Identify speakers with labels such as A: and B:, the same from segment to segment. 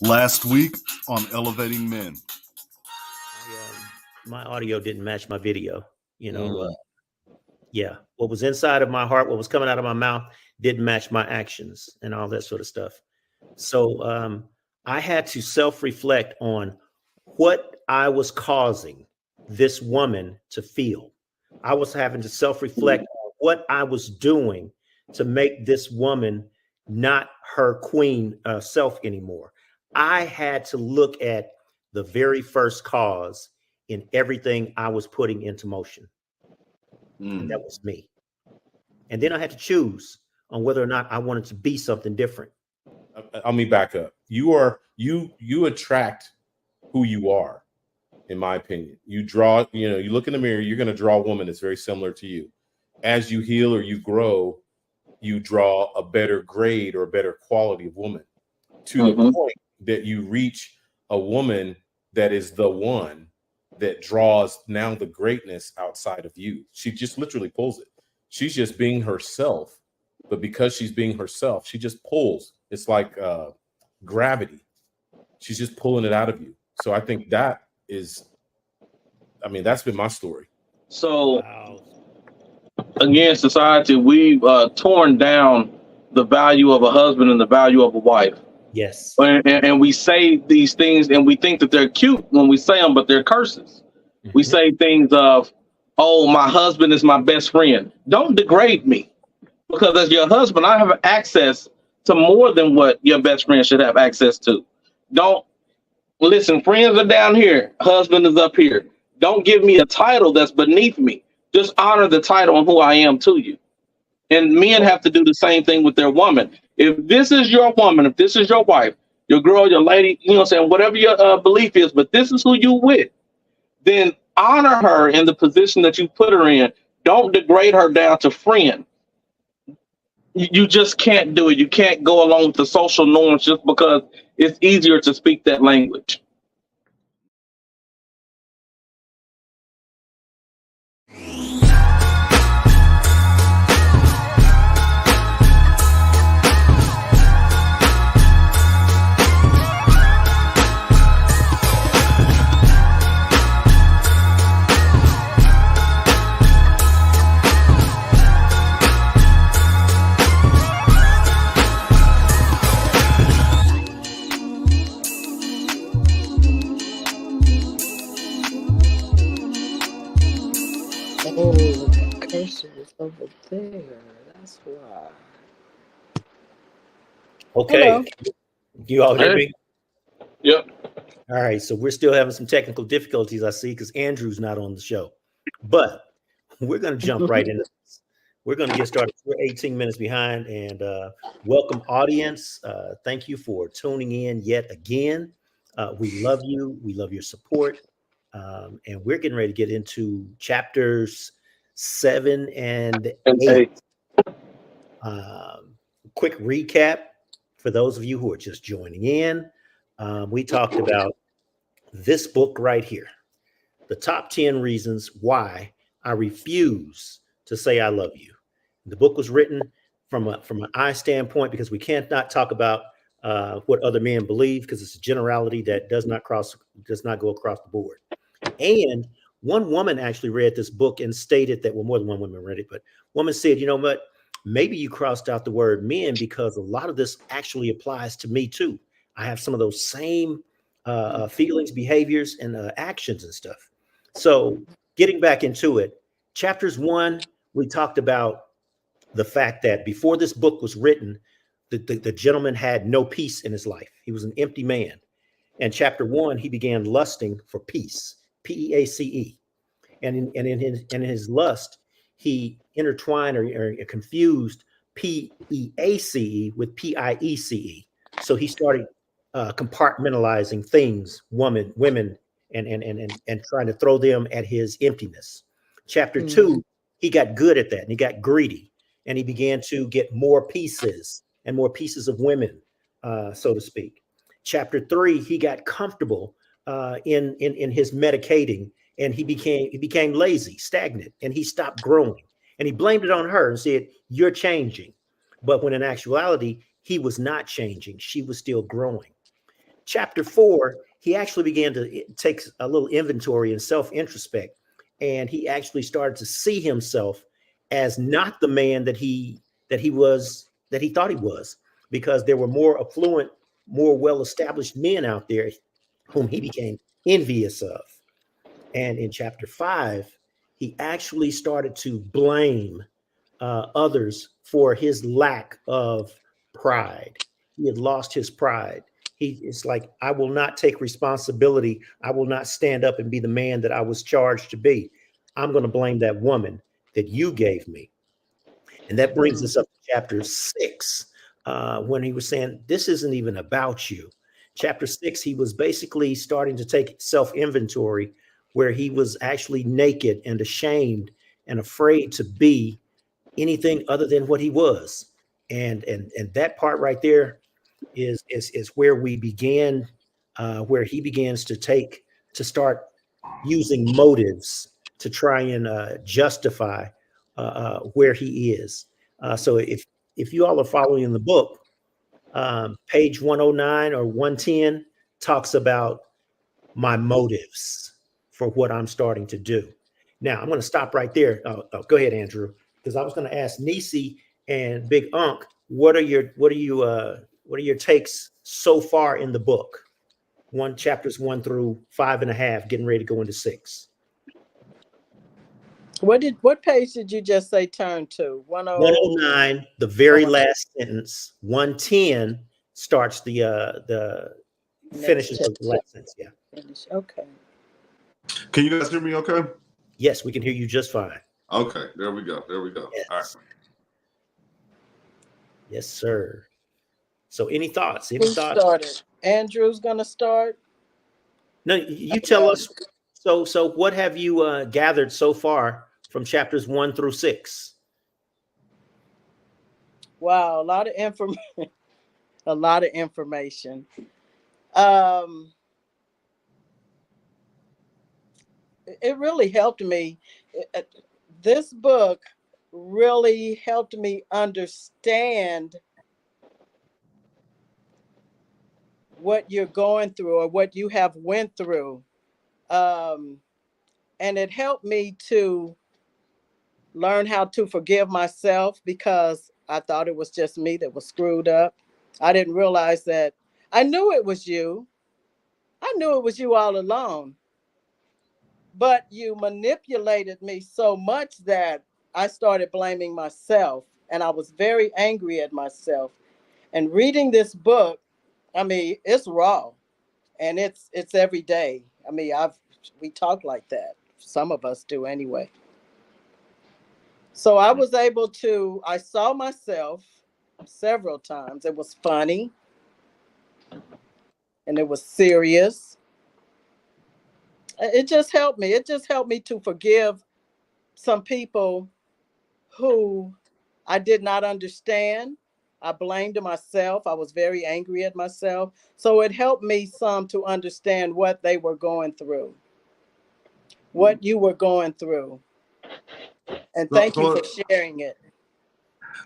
A: Last week on Elevating Men.
B: My audio didn't match my video. Yeah. What was inside of my heart, what was coming out of my mouth didn't match my actions and all that sort of stuff. So I had to self-reflect on what I was causing this woman to feel. I was having to self-reflect on what I was doing to make this woman not her queen self anymore. I had to look at the very first cause in everything I was putting into motion. And that was me. And then I had to choose on whether or not I wanted to be something different.
C: Let me back up. You attract who you are, in my opinion. You draw, you look in the mirror, you're going to draw a woman that's very similar to you. As you heal or you grow, you draw a better grade or a better quality of woman to the point that you reach a woman that is the one that draws now the greatness outside of you. She just literally pulls it. She's just being herself, but because she's being herself, she just pulls. It's like gravity. She's just pulling it out of you. So I think that's been my story.
D: So again, society, we've torn down the value of a husband and the value of a wife.
B: Yes.
D: And we say these things and we think that they're cute when we say them, but they're curses. Mm-hmm. We say things of, oh, my husband is my best friend. Don't degrade me, because as your husband, I have access to more than what your best friend should have access to. Don't listen. Friends are down here. Husband is up here. Don't give me a title that's beneath me. Just honor the title and who I am to you. And men have to do the same thing with their woman. If this is your woman, if this is your wife, your girl, your lady, whatever your belief is, but this is who you with, then honor her in the position that you put her in. Don't degrade her down to friend. You just can't do it. You can't go along with the social norms just because it's easier to speak that language.
E: Over there. That's why.
B: Okay. Hello. You all hear me?
D: Yep.
B: All right. So we're still having some technical difficulties, I see, because Andrew's not on the show. But we're going to jump right into this. We're going to get started. We're 18 minutes behind. And welcome, audience. Thank you for tuning in yet again. We love you. We love your support. And we're getting ready to get into chapters 7 and 8. Quick recap for those of you who are just joining in. We talked about this book right here, the top 10 reasons why I refuse to say I love you. The book was written from an I standpoint, because we can't not talk about what other men believe, because it's a generality that does not go across the board. And one woman actually read this book and stated that, well, more than one woman read it, but woman said, you know what, maybe you crossed out the word men, because a lot of this actually applies to me too. I have some of those same feelings, behaviors, and actions and stuff. So getting back into it, chapters 1, we talked about the fact that before this book was written, the gentleman had no peace in his life. He was an empty man. And chapter 1, he began lusting for peace. P-E-A-C-E. And in his lust, he intertwined or confused P-E-A-C-E with P-I-E-C-E. So he started compartmentalizing things, women, and trying to throw them at his emptiness. Chapter 2, he got good at that, and he got greedy, and he began to get more pieces of women, so to speak. Chapter 3, he got comfortable in his medicating, and he became lazy, stagnant, and he stopped growing. And he blamed it on her and said, "You're changing." But when in actuality, he was not changing. She was still growing. chapter 4, he actually began to take a little inventory and self-introspect, and he actually started to see himself as not the man that he thought he was, because there were more affluent, more well-established men out there whom he became envious of. And in chapter 5, he actually started to blame others for his lack of pride. He had lost his pride. It's like, I will not take responsibility. I will not stand up and be the man that I was charged to be. I'm going to blame that woman that you gave me. And that brings us up to chapter 6, when he was saying, this isn't even about you. Chapter 6, he was basically starting to take self-inventory, where he was actually naked and ashamed and afraid to be anything other than what he was. And that part right there is where we began, where he begins to start using motives to try and justify where he is. So if you all are following the book, page 109 or 110 talks about my motives for what I'm starting to do. Now I'm going to stop right there. Go ahead, Andrew, because I was going to ask Nisi and Big Unc, what are your takes so far in the book? Chapters 1 through 5.5, getting ready to go into 6.
E: What page did you just say turn to?
B: 109, the very last sentence. 110 starts the finishes of the last sentence. Yeah.
E: Okay.
A: Can you guys hear me okay?
B: Yes, we can hear you just fine.
A: Okay, there we go.
B: Yes.
A: All right.
B: Yes, sir. So any thoughts?
E: Who started? Andrew's gonna start.
B: No, you tell us. So what have you gathered so far from chapters 1 through 6?
E: Wow, a lot of information. A lot of information. It really helped me. This book really helped me understand what you're going through or what you have went through. And it helped me to learn how to forgive myself, because I thought it was just me that was screwed up. I didn't realize that. I knew it was you. I knew it was you all along. But you manipulated me so much that I started blaming myself, and I was very angry at myself. And reading this book, I mean, it's raw, and it's every day. I mean, we talk like that. Some of us do anyway. So I was able to, I saw myself several times. It was funny, and it was serious. It just helped me. It just helped me to forgive some people who I did not understand. I blamed myself. I was very angry at myself. So it helped me some to understand what they were going through, what you were going through. And thank you for sharing it.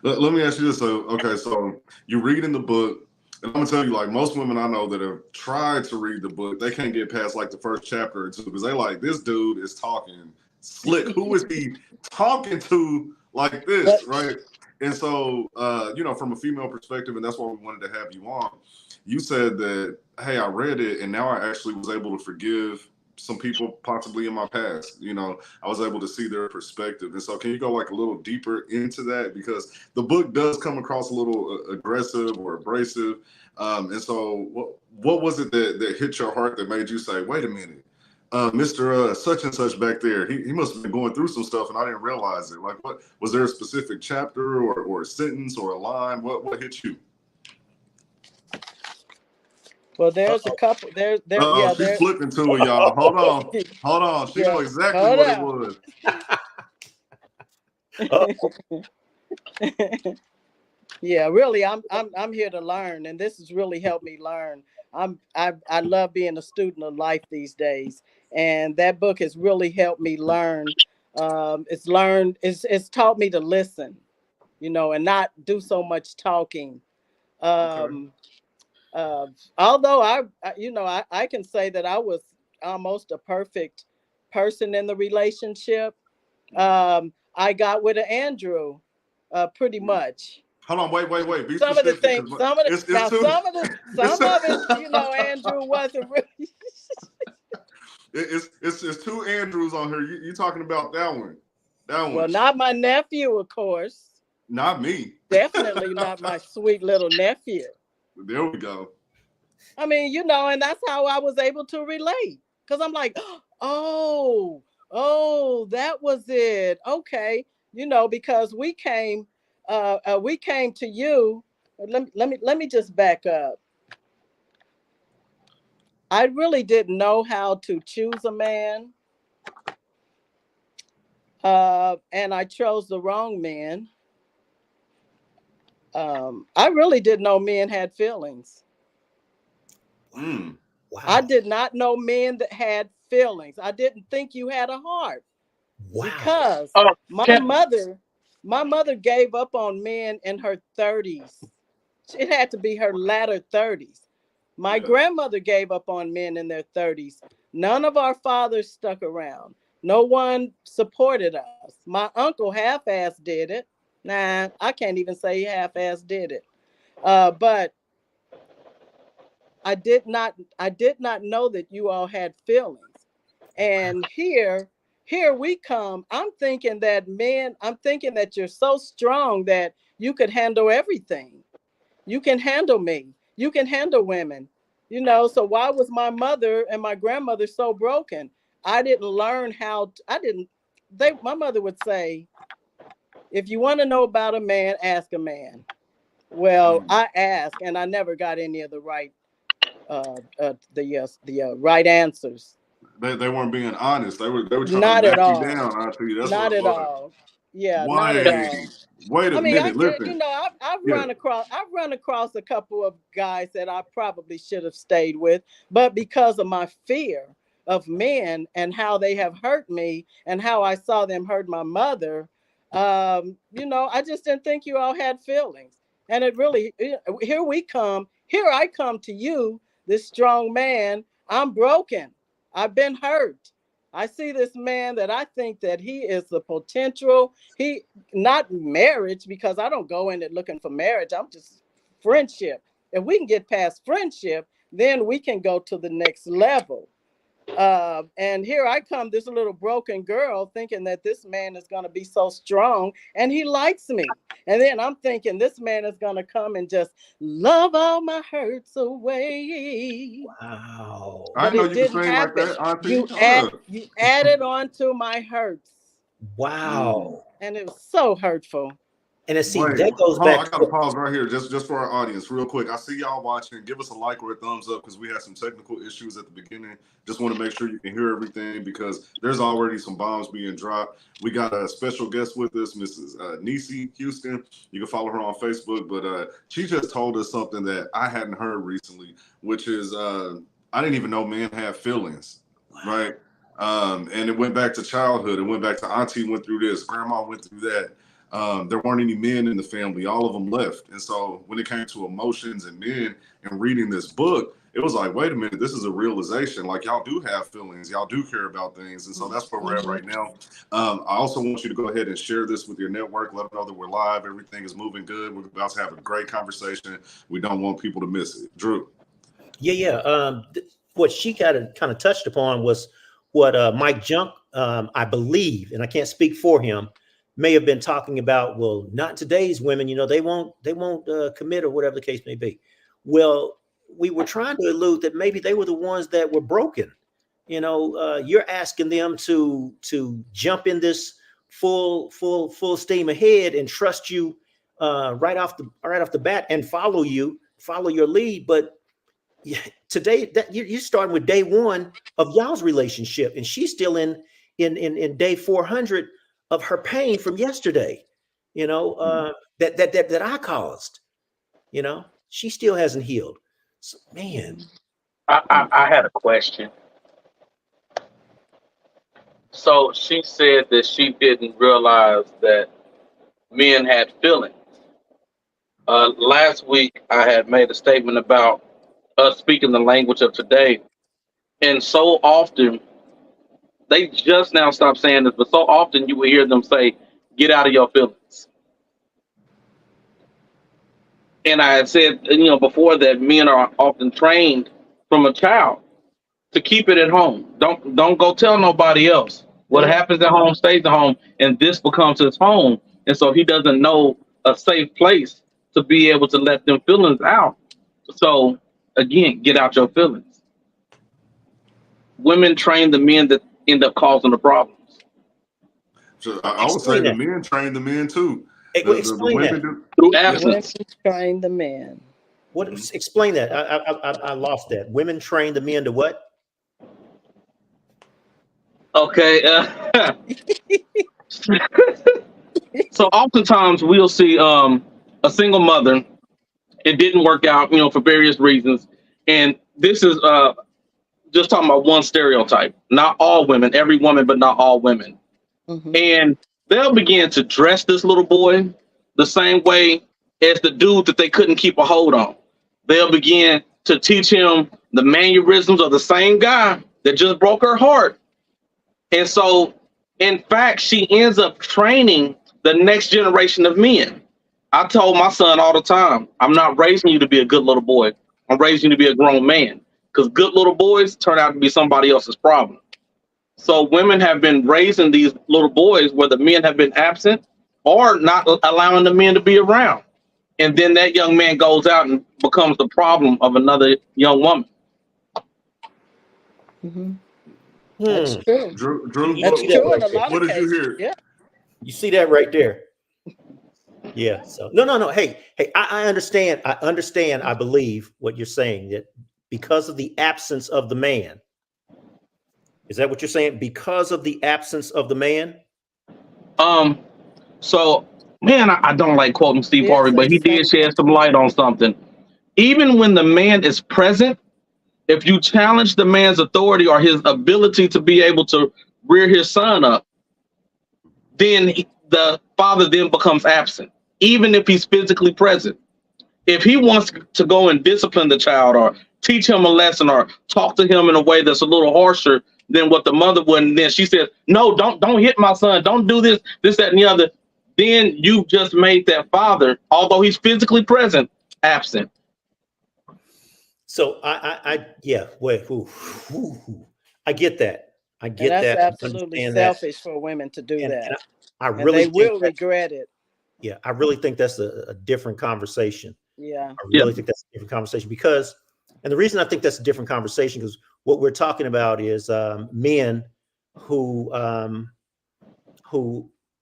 A: Let me ask you this. So you read in the book, and I'm gonna tell you, like, most women I know that have tried to read the book, they can't get past like the first chapter or two, because they like, this dude is talking slick. Who is he talking to like this, right? And so, from a female perspective, and that's why we wanted to have you on. You said that, hey, I read it, and now I actually was able to forgive some people possibly in my past. I was able to see their perspective. And so can you go like a little deeper into that? Because the book does come across a little aggressive or abrasive. And so what was it that hit your heart that made you say, wait a minute, Mr. Such and such back there, he must have been going through some stuff and I didn't realize it. Like, what was there a specific chapter or a sentence or a line? What hit you?
E: Well, there's a couple. She's
A: flipping to it, y'all. Hold on. She knows exactly what it was.
E: Yeah, really, I'm here to learn, and this has really helped me learn. I love being a student of life these days, and that book has really helped me learn. It's taught me to listen, and not do so much talking.
A: Okay.
E: Although I can say that I was almost a perfect person in the relationship. I got with an Andrew, pretty much.
A: Hold on, wait. Be
E: Some of the
A: specific,
E: things,
A: because
E: some of the
A: it's
E: now,
A: too.
E: some of it, Andrew wasn't really.
A: It's two Andrews on here. You talking about that one? That one.
E: Well, not my nephew, of course.
A: Not me.
E: Definitely not my sweet little nephew.
A: There we go.
E: I mean, and that's how I was able to relate. Because I'm like, oh, that was it. Okay. Because we came to you. Let me just back up. I really didn't know how to choose a man. And I chose the wrong man. I really didn't know men had feelings.
A: Mm.
B: Wow.
E: I did not know men that had feelings. I didn't think you had a heart.
B: Wow.
E: Because my mother gave up on men in her 30s. It had to be her latter 30s. My grandmother gave up on men in their 30s. None of our fathers stuck around. No one supported us. My uncle half-ass did it. Nah, I can't even say he half-ass did it. But I did not know that you all had feelings. And here we come. I'm thinking that you're so strong that you could handle everything. You can handle me. You can handle women. So why was my mother and my grandmother so broken? I didn't learn how my mother would say, if you want to know about a man, ask a man. Well, I asked and I never got any of the right right answers.
A: They weren't being honest. They were trying
E: Not
A: to
E: at
A: knock you
E: all.
A: down. I tell you, that's
E: Not
A: what it
E: at
A: was.
E: all. Yeah, not at all.
A: Wait a minute. Listen.
E: I've run across a couple of guys that I probably should have stayed with, but because of my fear of men and how they have hurt me and how I saw them hurt my mother, I just didn't think you all had feelings. And here I come to you, this strong man. I'm broken. I've been hurt. I see this man that I think that he is the potential. He not marriage, because I don't go in it looking for marriage. I'm just friendship. If we can get past friendship, then we can go to the next level. And here I come, this little broken girl, thinking that this man is going to be so strong and he likes me. And then I'm thinking this man is going to come and just love all my hurts away.
B: Wow.
A: I
E: But
A: know
E: it
A: you
E: didn't
A: can sing like
E: happen.
A: that.
E: You added on to my hurts.
B: Wow.
E: And it was so hurtful.
B: And
A: Wait,
B: that goes back.
A: I gotta pause right here, just for our audience, real quick. I see y'all watching. Give us a like or a thumbs up, because we had some technical issues at the beginning. Just want to make sure you can hear everything, because there's already some bombs being dropped. We got a special guest with us, Mrs. Nisi Houston. You can follow her on Facebook, but she just told us something that I hadn't heard recently, which is I didn't even know men have feelings, right? And it went back to childhood. It went back to auntie went through this, grandma went through that. There weren't any men in the family. All of them left. And so when it came to emotions and men and reading this book, it was like, wait a minute, this is a realization. Like, y'all do have feelings. Y'all do care about things. And so that's where we're at right now. I also want you to go ahead and share this with your network. Let them know that we're live. Everything is moving good. We're about to have a great conversation. We don't want people to miss it. Drew.
B: Yeah. What she kind of touched upon was what Mike Junk, I believe, and I can't speak for him, may have been talking about. Well, not today's women, they won't commit, or whatever the case may be. Well, we were trying to allude that maybe they were the ones that were broken. You're asking them to jump in this full steam ahead and trust you right off the bat and follow your lead. But today, that you're starting with day one of y'all's relationship, and she's still in day 400 of her pain from yesterday, that I caused. She still hasn't healed. So, man,
D: I had a question. So she said that she didn't realize that men had feelings. Last week I had made a statement about us speaking the language of today. And so often, they just now stopped saying this, but so often you will hear them say, "Get out of your feelings." And I had said, before that men are often trained from a child to keep it at home. Don't go tell nobody else. What happens at home stays at home, and this becomes his home. And so he doesn't know a safe place to be able to let them feelings out. So again, get out your feelings. Women train the men that end up causing the problems.
A: So I would say
B: Explain
A: the
B: that.
A: men train the men too.
B: Explain that.
D: Through
E: Women
D: absence.
E: train the men.
B: What? Explain that. I lost that. Women train the men to what?
D: Okay. So oftentimes we'll see a single mother. It didn't work out, for various reasons. And this is just talking about one stereotype. Not all women, every woman, but not all women.
E: Mhm.
D: And they'll begin to dress this little boy the same way as the dude that they couldn't keep a hold on. They'll begin to teach him the mannerisms of the same guy that just broke her heart. And so, in fact, she ends up training the next generation of men. I told my son all the time, I'm not raising you to be a good little boy. I'm raising you to be a grown man. Because good little boys turn out to be somebody else's problem. So women have been raising these little boys where the men have been absent or not allowing the men to be around. And then that young man goes out and becomes the problem of another young woman.
E: Mhm. That's
B: Hmm.
E: true.
A: Drew,
B: You
E: That's
B: see that
E: true in
B: right
E: a
B: there.
E: lot
A: what
E: of
A: did you
E: cases.
A: hear?
E: Yeah.
B: You see that right there. Yeah. So no. Hey, I understand. I understand. I believe what you're saying, that because of the absence of the man. Is that what you're saying? Because of the absence of the man?
D: So man, I don't like quoting Steve
E: Yes,
D: Harvey, but he did shed some light on something. Even when the man is present, if you challenge the man's authority or his ability to be able to rear his son up, then the father then becomes absent, even if he's physically present. If he wants to go and discipline the child or teach him a lesson or talk to him in a way that's a little harsher than what the mother would, and then she says, "No, don't hit my son, don't do this, that, and the other," then you just made that father, although he's physically present, absent.
B: So yeah, wait, I get that. I
E: And
B: get
E: that's
B: that. I
E: absolutely
B: understand that.
E: selfish for women to do
B: And
E: that.
B: I
E: And
B: really
E: they
B: think
E: will
B: that's,
E: regret it.
B: yeah, I really think that's a different conversation.
E: Yeah.
B: I really think that's a different conversation because, and the reason I think that's a different conversation because what we're talking about is men who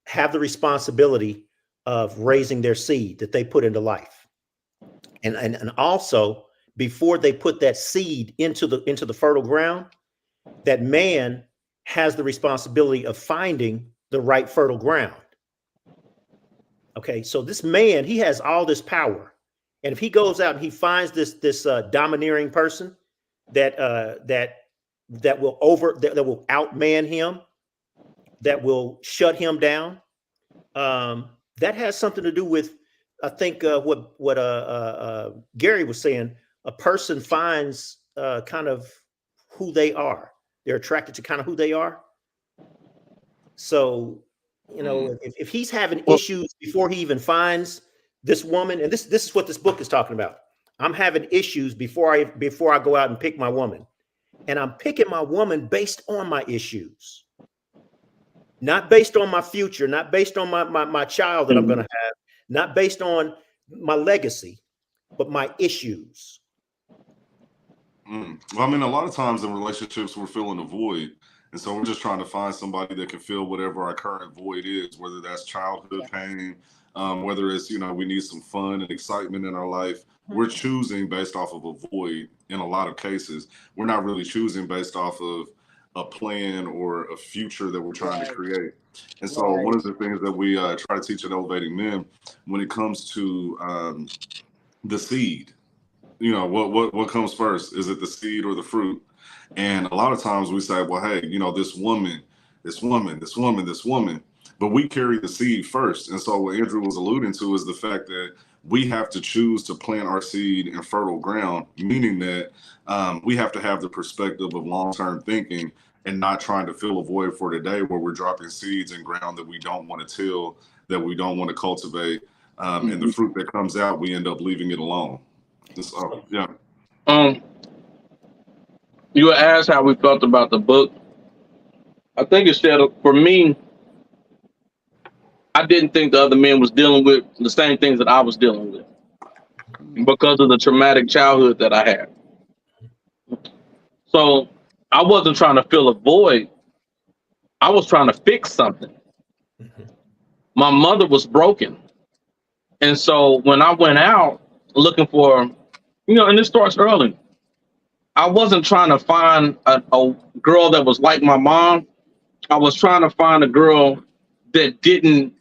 B: have the responsibility of raising their seed that they put into life, and also before they put that seed into the fertile ground, that man has the responsibility of finding the right fertile ground. Okay, so this man, he has all this power, and if he goes out and he finds this domineering person that will outman him, that will shut him down, that has something to do with, I think, what Gary was saying. A person finds kind of who they are. They're attracted to kind of who they are. So, if he's having issues before he even finds this woman, and this is what this book is talking about. I'm having issues before I go out and pick my woman, and I'm picking my woman based on my issues, not based on my future, not based on my child that I'm going to have, not based on my legacy, but my issues.
A: Well, I mean, a lot of times in relationships, we're filling a void. And so we're just trying to find somebody that can fill whatever our current void is, whether that's childhood pain, whether it's, we need some fun and excitement in our life. We're choosing based off of a void in a lot of cases. We're not really choosing based off of a plan or a future that we're trying to create. And so one of the things that we try to teach at Elevating Men when it comes to the seed, what comes first? Is it the seed or the fruit? And a lot of times we say, well, hey, this woman, but we carry the seed first. And so what Andrew was alluding to is the fact that we have to choose to plant our seed in fertile ground, meaning that we have to have the perspective of long-term thinking and not trying to fill a void for today where we're dropping seeds in ground that we don't want to till, that we don't want to cultivate. And the fruit that comes out, we end up leaving it alone. So, yeah.
D: You were asked how we felt about the book. I think it said, for me, I didn't think the other men was dealing with the same things that I was dealing with because of the traumatic childhood that I had. So I wasn't trying to fill a void. I was trying to fix something. My mother was broken. And so when I went out looking for, and this starts early, I wasn't trying to find a girl that was like my mom. I was trying to find a girl that didn't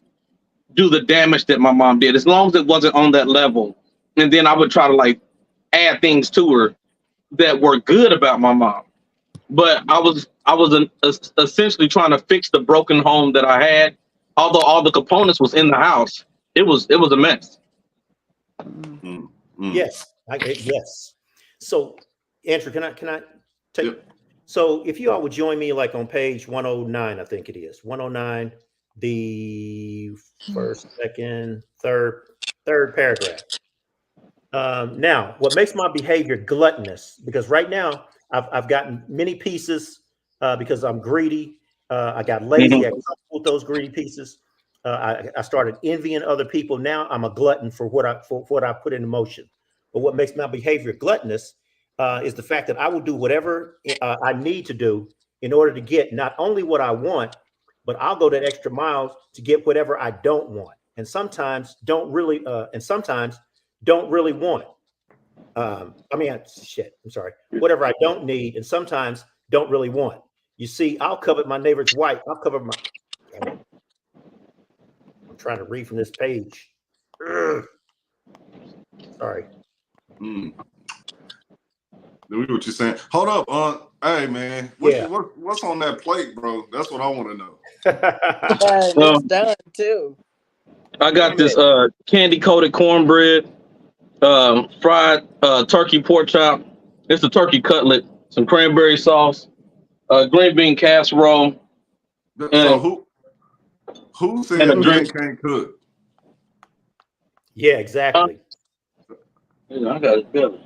D: do the damage that my mom did, as long as it wasn't on that level. And then I would try to like add things to her that were good about my mom. But I was essentially trying to fix the broken home that I had. Although all the components was in the house, it was a mess.
B: Yes, yes. So, Andrew, can I take?
A: Yep.
B: So, if you all would join me, like on page 109, I think it is 109, the first, second, third paragraph. Now, what makes my behavior gluttonous? Because right now I've gotten many pieces because I'm greedy. I got lazy. I got comfortable with those greedy pieces. I started envying other people. Now I'm a glutton for what I put into motion. But what makes my behavior gluttonous is the fact that I will do whatever I need to do in order to get not only what I want, but I'll go that extra mile to get whatever I don't want, and sometimes don't really want. Whatever I don't need, and sometimes don't really want. You see, I'll covet my neighbor's wife. I'll cover my. I'm trying to read from this page. Sorry.
A: What you're saying? Hold up, hey man, what's on that plate, bro? That's what I want to know.
E: It's done too.
D: I got this candy coated cornbread, fried turkey pork chop. It's a turkey cutlet, some cranberry sauce, green bean casserole.
A: So who said men can't cook?
B: Yeah, exactly.
D: I got it better.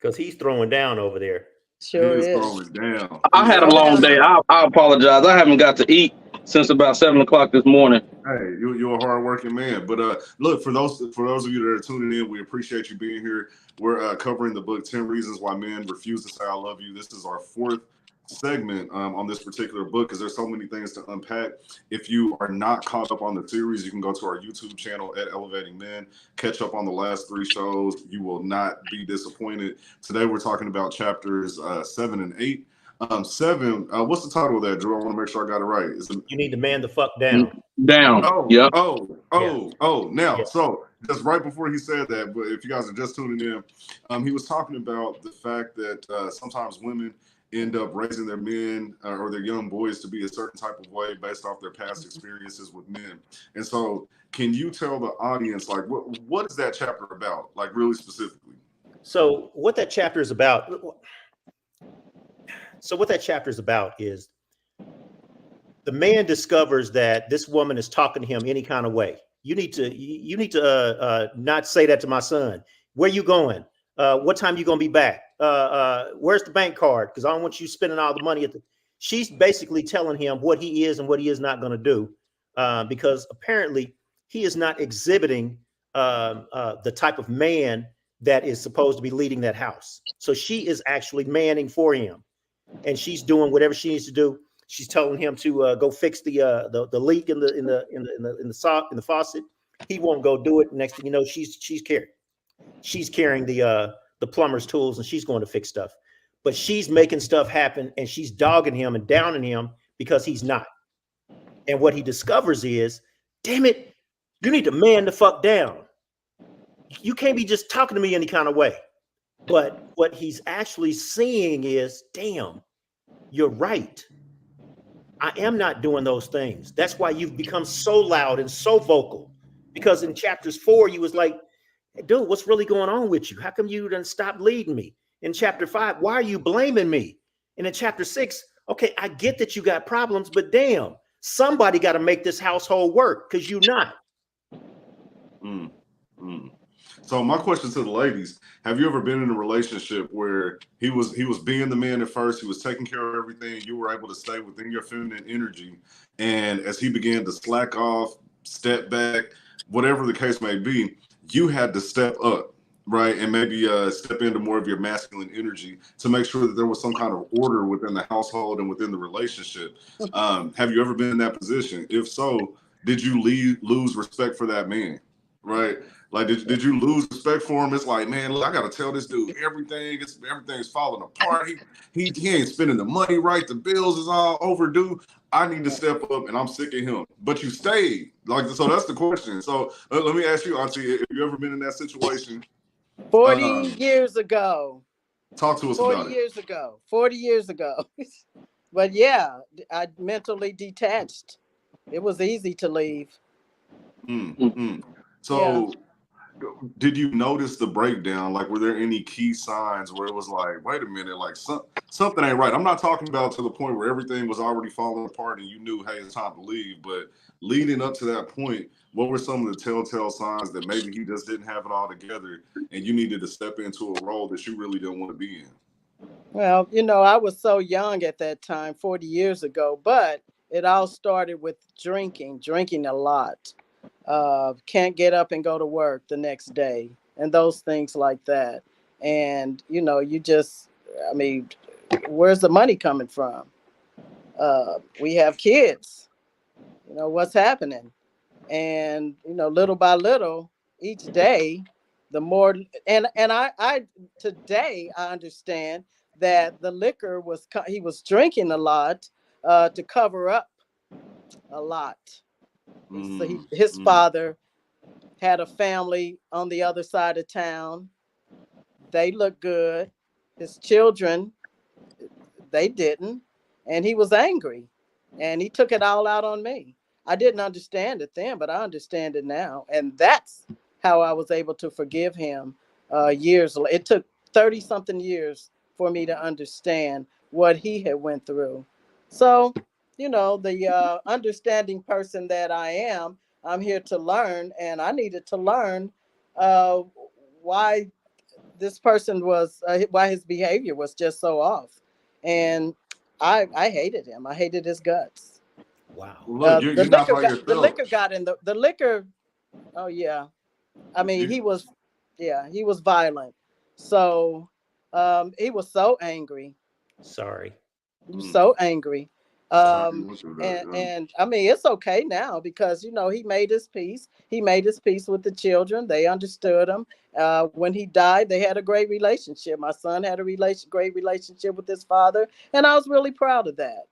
B: Because he's throwing down over there.
E: Sure
A: He is
E: is.
A: throwing down.
D: I had a long day. I apologize. I haven't got to eat since about 7 o'clock this morning.
A: Hey, you're a hardworking man. But look, for those of you that are tuning in, we appreciate you being here. We're covering the book 10 Reasons Why Men Refuse to Say I Love You. This is our fourth segment on this particular book because there's so many things to unpack. If you are not caught up on the series, you can go to our YouTube channel at Elevating Men, catch up on the last 3 shows. You will not be disappointed. Today we're talking about chapters 7 and 8. 7, what's the title of that, Drew? I want to make sure I got it right.
B: You need to man the fuck down.
D: Down.
A: Now, so just right before he said that, but if you guys are just tuning in, he was talking about the fact that sometimes women end up raising their men or their young boys to be a certain type of way based off their past experiences with men. And so can you tell the audience, like, what is that chapter about, like really specifically?
B: So what that chapter is about is the man discovers that this woman is talking to him any kind of way. You need to not say that to my son. Where you going? What time you gonna be back? Where's the bank card? Because I don't want you spending all the money She's basically telling him what he is and what he is not going to do, because apparently he is not exhibiting the type of man that is supposed to be leading that house. So she is actually manning for him, and she's doing whatever she needs to do. She's telling him to go fix the leak in the faucet. He won't go do it. Next thing you know, she's carrying the plumber's tools, and she's going to fix stuff. But she's making stuff happen, and she's dogging him and downing him because he's not. And what he discovers is, damn it, you need to man the fuck down. You can't be just talking to me any kind of way. But what he's actually seeing is, damn, you're right. I am not doing those things. That's why you've become so loud and so vocal. Because in chapters 4, you was like, hey, dude, what's really going on with you? How come you done stopped leading me? In chapter 5, why are you blaming me? And in chapter 6, okay, I get that you got problems, but damn, somebody got to make this household work because you're not.
A: Mm, mm. So my question to the ladies: have you ever been in a relationship where he was being the man at first, he was taking care of everything, you were able to stay within your feminine energy, and as he began to slack off, step back, whatever the case may be, you had to step up, right, and maybe step into more of your masculine energy to make sure that there was some kind of order within the household and within the relationship. Have you ever been in that position? If so, did you lose respect for that man? Right? Like, did you lose respect for him? It's like, man, look, I gotta tell this dude everything. Everything's falling apart. He ain't spending the money right. The bills is all overdue. I need to step up, and I'm sick of him. But you stayed. Like, so that's the question. So let me ask you, Auntie, have you ever been in that situation?
E: 40 years ago.
A: Talk to us
E: 40
A: about
E: years ago. 40 years ago. But yeah, I mentally detached. It was easy to leave.
A: it. So. Did you notice the breakdown? Like, were there any key signs where it was like, wait a minute, like something ain't right? I'm not talking about to the point where everything was already falling apart and you knew, hey, it's time to leave. But leading up to that point, what were some of the telltale signs that maybe he just didn't have it all together and you needed to step into a role that you really didn't want to be in?
E: Well, I was so young at that time, 40 years ago, but it all started with drinking a lot. Can't get up and go to work the next day, and those things like that. And you just, I mean, where's the money coming from? We have kids. What's happening? And little by little, each day, the more. And I today I understand that the liquor he was drinking a lot to cover up a lot. So his father had a family on the other side of town. They looked good. His children, they didn't. And he was angry. And he took it all out on me. I didn't understand it then, but I understand it now. And that's how I was able to forgive him years later. It took 30 something years for me to understand what he had went through. So, the understanding person that I am, I'm here to learn, and I needed to learn why this person was, why his behavior was just so off. And I hated him. I hated his guts.
B: Wow.
A: Look, you're not by yourself.
E: The liquor got in the liquor. Oh yeah. I mean, he was violent. So he was so angry.
B: Sorry.
E: He was so angry. And I mean, it's okay now because he made his peace. He made his peace with the children. They understood him. When he died, they had a great relationship. My son had a great relationship with his father, and I was really proud of that.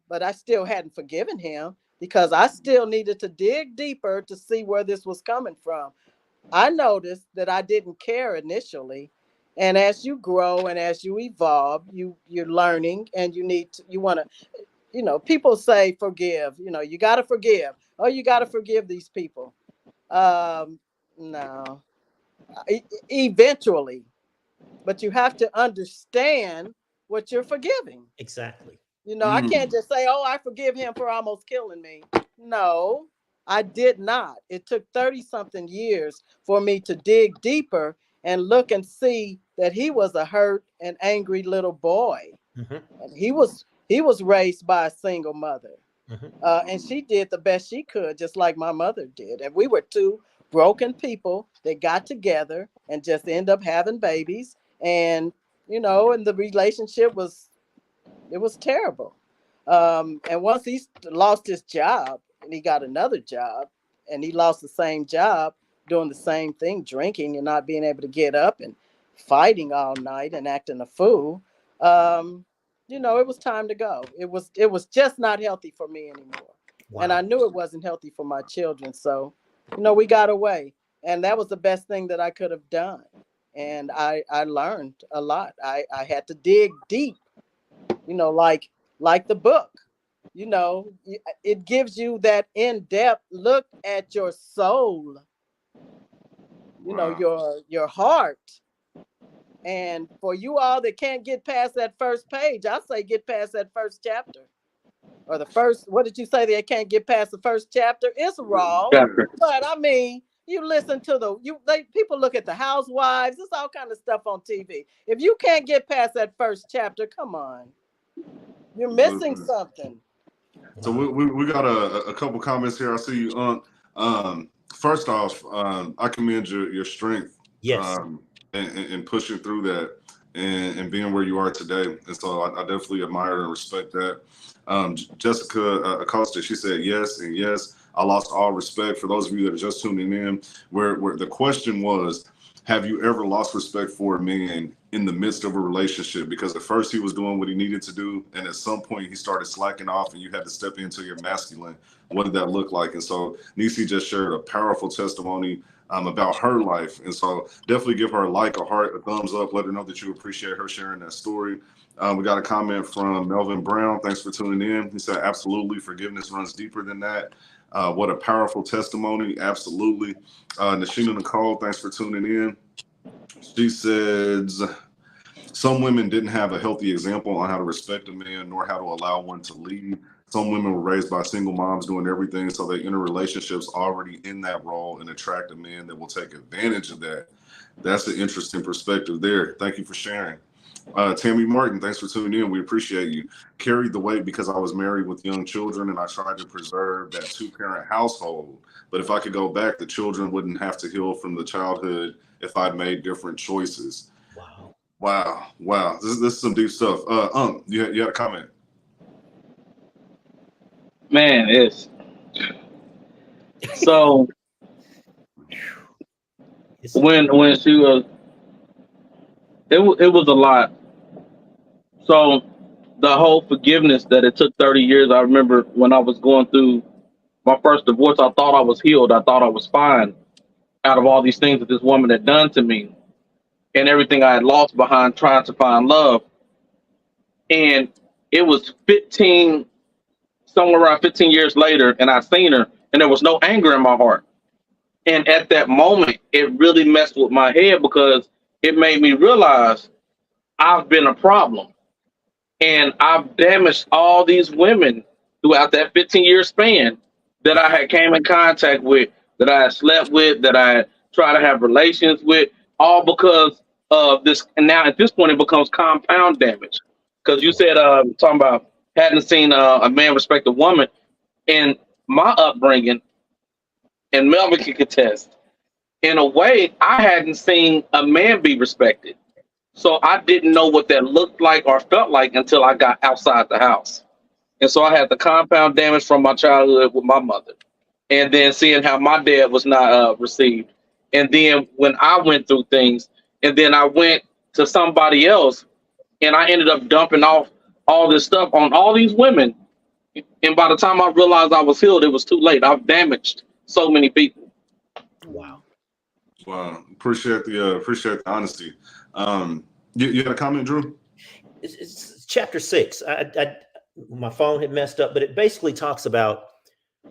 E: But I still hadn't forgiven him because I still needed to dig deeper to see where this was coming from. I noticed that I didn't care initially. And as you grow and as you evolve, you're learning, and you want to, people say forgive, you got to forgive. Oh, you got to forgive these people. No, eventually, but you have to understand what you're forgiving.
B: Exactly.
E: I can't just say, oh, I forgive him for almost killing me. No, I did not. It took 30 something years for me to dig deeper and look and see that he was a hurt and angry little boy.
B: Mm-hmm.
E: And he was raised by a single mother.
B: Mm-hmm.
E: And she did the best she could, just like my mother did. And we were two broken people that got together and just end up having babies. And, and the relationship was terrible. And once he lost his job and he got another job and he lost the same job doing the same thing, drinking and not being able to get up and fighting all night and acting a fool, it was time to go. It was just not healthy for me anymore. Wow. And I knew it wasn't healthy for my children. So, we got away. And that was the best thing that I could have done. And I learned a lot. I had to dig deep, like the book. It gives you that in-depth look at your soul. know, your heart. And for you all that can't get past that first page, I say get past that first chapter. Or the first, what did you say? They can't get past the first chapter? It's wrong.
D: Chapter.
E: But I mean, you listen to people look at the housewives, there's all kind of stuff on TV. If you can't get past that first chapter, come on. You're missing something.
A: So we got a couple comments here. I see you. First off, I commend your strength.
B: Yes.
A: And pushing through that and being where you are today. And so I definitely admire and respect that. Jessica Acosta, she said yes and yes. I lost all respect. For those of you that are just tuning in, where the question was, have you ever lost respect for a man in the midst of a relationship? Because at first he was doing what he needed to do, and at some point he started slacking off and you had to step into your masculine. What did that look like? And so Nisi just shared a powerful testimony about her life. And so definitely give her a like, a heart, a thumbs up, let her know that you appreciate her sharing that story. We got a comment from Melvin Brown. Thanks for tuning in. He said, absolutely, forgiveness runs deeper than that. What a powerful testimony. Absolutely. Nashina Nicole, thanks for tuning in. She says, some women didn't have a healthy example on how to respect a man, nor how to allow one to lead. Some women were raised by single moms doing everything, so they enter relationships already in that role and attract a man that will take advantage of that. That's an interesting perspective there. Thank you for sharing. Tammy Martin, thanks for tuning in. We appreciate you. Carried the weight because I was married with young children and I tried to preserve that two-parent household. But if I could go back, the children wouldn't have to heal from the childhood if I'd made different choices. Wow. This is some deep stuff. You had a comment?
D: Man, it's so when she was, it was a lot. So the whole forgiveness that it took 30 years. I remember when I was going through my first divorce, I thought I was healed. I thought I was fine out of all these things that this woman had done to me and everything I had lost behind trying to find love. And it was somewhere around 15 years later, and I seen her, and there was no anger in my heart. And at that moment, it really messed with my head because it made me realize I've been a problem. And I've damaged all these women throughout that 15-year span that I had came in contact with, that I had slept with, that I had tried to have relations with, all because of this. And now at this point, it becomes compound damage. Because you said, talking about hadn't seen a man respect a woman. In my upbringing, and Melvin can contest, in a way, I hadn't seen a man be respected. So I didn't know what that looked like or felt like until I got outside the house. And so I had the compound damage from my childhood with my mother. And then seeing how my dad was not received. And then when I went through things, and then I went to somebody else, and I ended up dumping off all this stuff on all these women. And by the time I realized I was healed, it was too late. I've damaged so many people.
B: Wow.
A: Appreciate the honesty. You had a comment, Drew?
B: It's chapter 6. My phone had messed up, but it basically talks about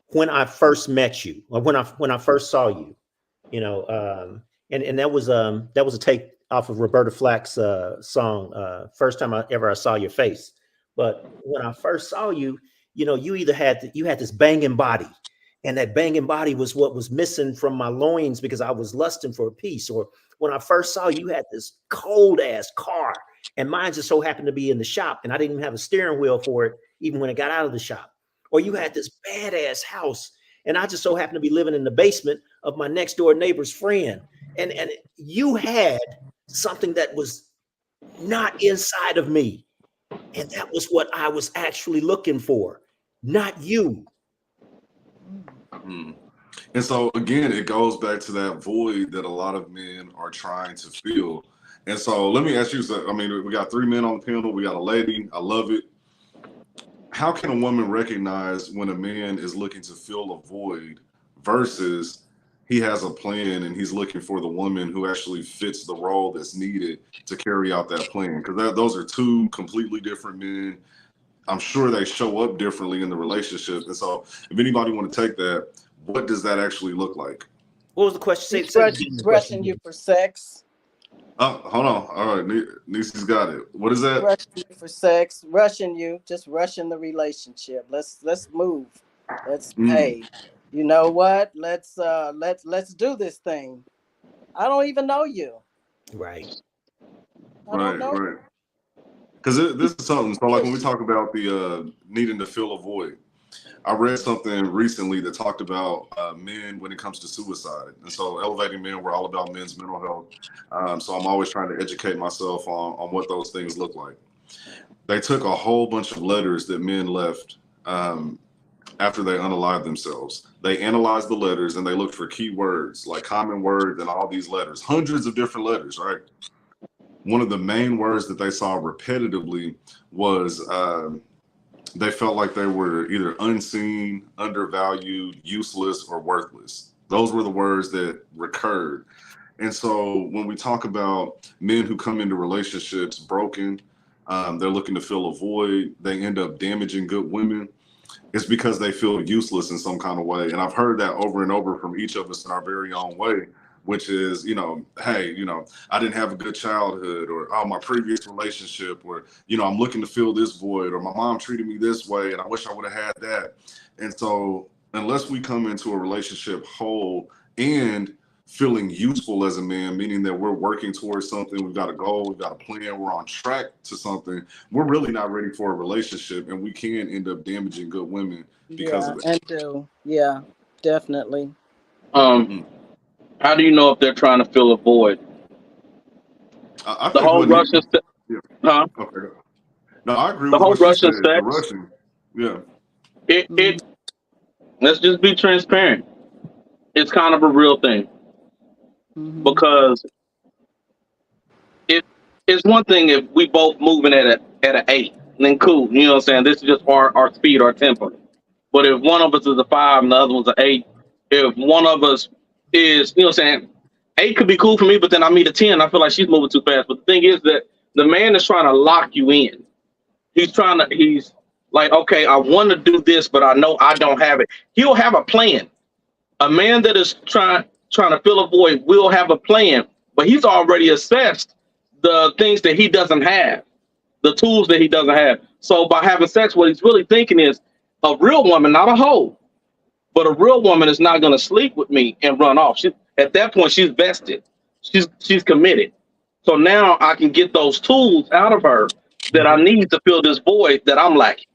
B: when I first met you, or when I first saw you, and that was a take off of Roberta Flack's song, First Time I Saw Your Face. But when I first saw you, you either had this banging body, and that banging body was what was missing from my loins because I was lusting for a piece. Or when I first saw you, you had this cold ass car, and mine just so happened to be in the shop, and I didn't even have a steering wheel for it, even when it got out of the shop. Or you had this badass house, and I just so happened to be living in the basement of my next door neighbor's friend. And you had something that was not inside of me. And that was what I was actually looking for, not you.
A: And so again, it goes back to that void that a lot of men are trying to fill. And so let me ask you, we got 3 men on the panel. We got a lady. I love it. How can a woman recognize when a man is looking to fill a void versus he has a plan and he's looking for the woman who actually fits the role that's needed to carry out that plan? Because those are 2 completely different men. I'm sure they show up differently in the relationship. And so if anybody want to take that, what does that actually look like?
B: What was the question? Say,
E: He's
B: say the question
E: rushing you
B: again.
E: for sex.
A: Oh, hold on. All right, Niecy's got it. What is that?
E: Rushing you for sex. Rushing you. Just rushing the relationship. Let's move. Let's
A: Mm,
E: hey. You know what? Let's do this thing. I don't even know you.
B: Right.
E: I don't
A: right,
E: know.
A: right. Because this is something. So, like when we talk about the needing to fill a void, I read something recently that talked about men when it comes to suicide. And so, Elevating Men, we're all about men's mental health. So, I'm always trying to educate myself on what those things look like. They took a whole bunch of letters that men left after they unalived themselves. They analyzed the letters and they looked for key words, like common words in all these letters, hundreds of different letters, right? One of the main words that they saw repetitively was they felt like they were either unseen, undervalued, useless, or worthless. Those were the words that recurred. And so when we talk about men who come into relationships broken, they're looking to fill a void, they end up damaging good women. It's because they feel useless in some kind of way. And I've heard that over and over from each of us in our very own way, which is, hey, I didn't have a good childhood, or oh, my previous relationship, or, I'm looking to fill this void, or my mom treated me this way and I wish I would have had that. And so unless we come into a relationship whole and feeling useful as a man, meaning that we're working towards something, we've got a goal, we've got a plan, we're on track to something, we're really not ready for a relationship, and we can end up damaging good women because
E: Yeah,
A: of it.
E: and do. Yeah, definitely.
A: Mm.
D: How do you know if they're trying to fill a void?
A: I
D: The
A: think
D: whole
A: what needs,
D: Russian,
A: yeah,
D: huh?
A: okay. No, I agree
D: The
A: with
D: whole
A: what she
D: Russian
A: said. The
D: sex.
A: Russian, yeah.
E: Mhm.
D: It. Let's just be transparent. It's kind of a real thing
E: Mhm.
D: because it it's one thing if we both moving at an 8, then cool. You know what I'm saying? This is just our speed, our tempo. But if one of us is a 5 and the other one's an 8, if one of us is, what I'm saying, 8 could be cool for me, but then I meet a 10, I feel like she's moving too fast. But the thing is that the man is trying to lock you in. He's like, okay, I want to do this, but I know I don't have it. He'll have a plan. A man that is trying to fill a void will have a plan, but he's already assessed the things that he doesn't have, the tools that he doesn't have. So by having sex, what he's really thinking is a real woman, not a hoe, but a real woman is not going to sleep with me and run off. At that point, she's vested. She's committed. So now I can get those tools out of her that I need to fill this void that I'm lacking.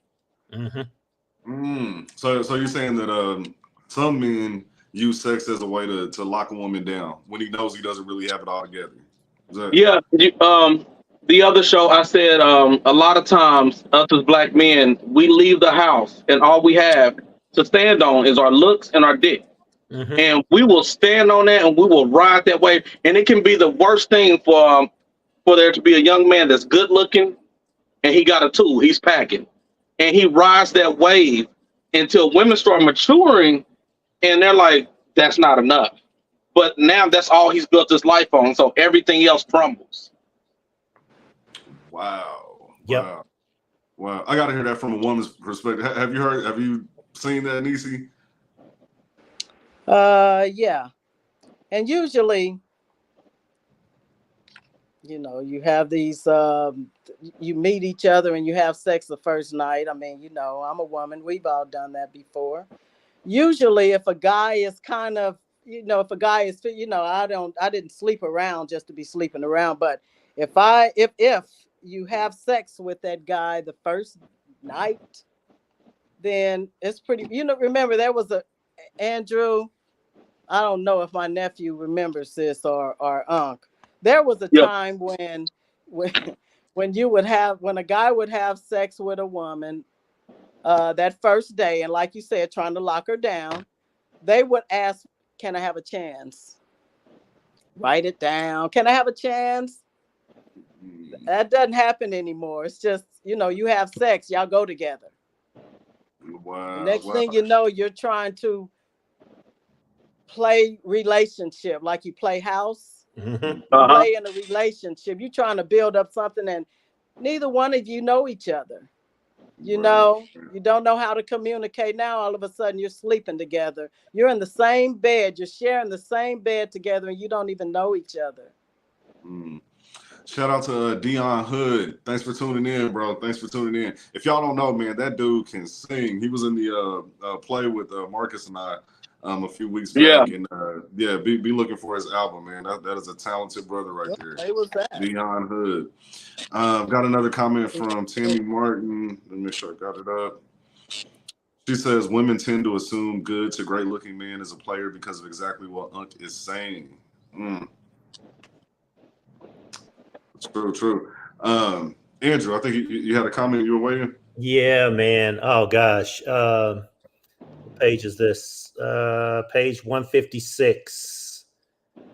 A: So you're saying that some men use sex as a way to lock a woman down when he knows he doesn't really have it all together. Is that?
D: Yeah. The other show I said a lot of times us as black men we leave the house and all we have to stand on is our looks and our dick. And we will stand on that and we will ride that wave. And it can be the worst thing for there to be a young man that's good looking and he got a tool, he's packing. And he rides that wave until women start maturing and they're like, that's not enough. But now that's all he's built his life on. So everything else crumbles.
A: Wow.
B: Yep.
A: Wow. Wow. I got to hear that from a woman's perspective. Have you seen that, Niecy?
E: Yeah. And usually, you have these you meet each other and you have sex the first night. I mean, I'm a woman. We've all done that before. Usually if a guy is kind of, if a guy is, I didn't sleep around just to be sleeping around, but if you have sex with that guy the first night, then it's pretty, remember there was Andrew, I don't know if my nephew remembers this or Unc. There was a
D: Yep.
E: time when when a guy would have sex with a woman that first day, and like you said, trying to lock her down, they would ask, "Can I have a chance?" Write it down. Can I have a chance? That doesn't happen anymore. It's just, you have sex, y'all go together.
A: Wow.
E: The next
A: Wow.
E: thing you know, you're trying to play relationship like you play house. Play in a relationship. You're trying to build up something and neither one of you know each other. You
A: Right.
E: know, you don't know how to communicate. Now all of a sudden you're sleeping together. You're in the same bed, you're sharing the same bed together, and you don't even know each other.
A: Mm. Shout out to Dion Hood. Thanks for tuning in, bro. Thanks for tuning in. If y'all don't know, man, that dude can sing. He was in the play with Marcus and I a few weeks
D: Yeah.
A: back, and yeah, be looking for his album, man. That is a talented brother right there,
E: What was that?
A: Dion Hood. Got another comment from Tammy Martin. Let me make sure I got it up. She says women tend to assume good to great looking men as a player because of exactly what Unc is saying. True. Andrew, I think you had a comment you were waiting.
B: Yeah, man. Oh gosh. What page is this? Page 156.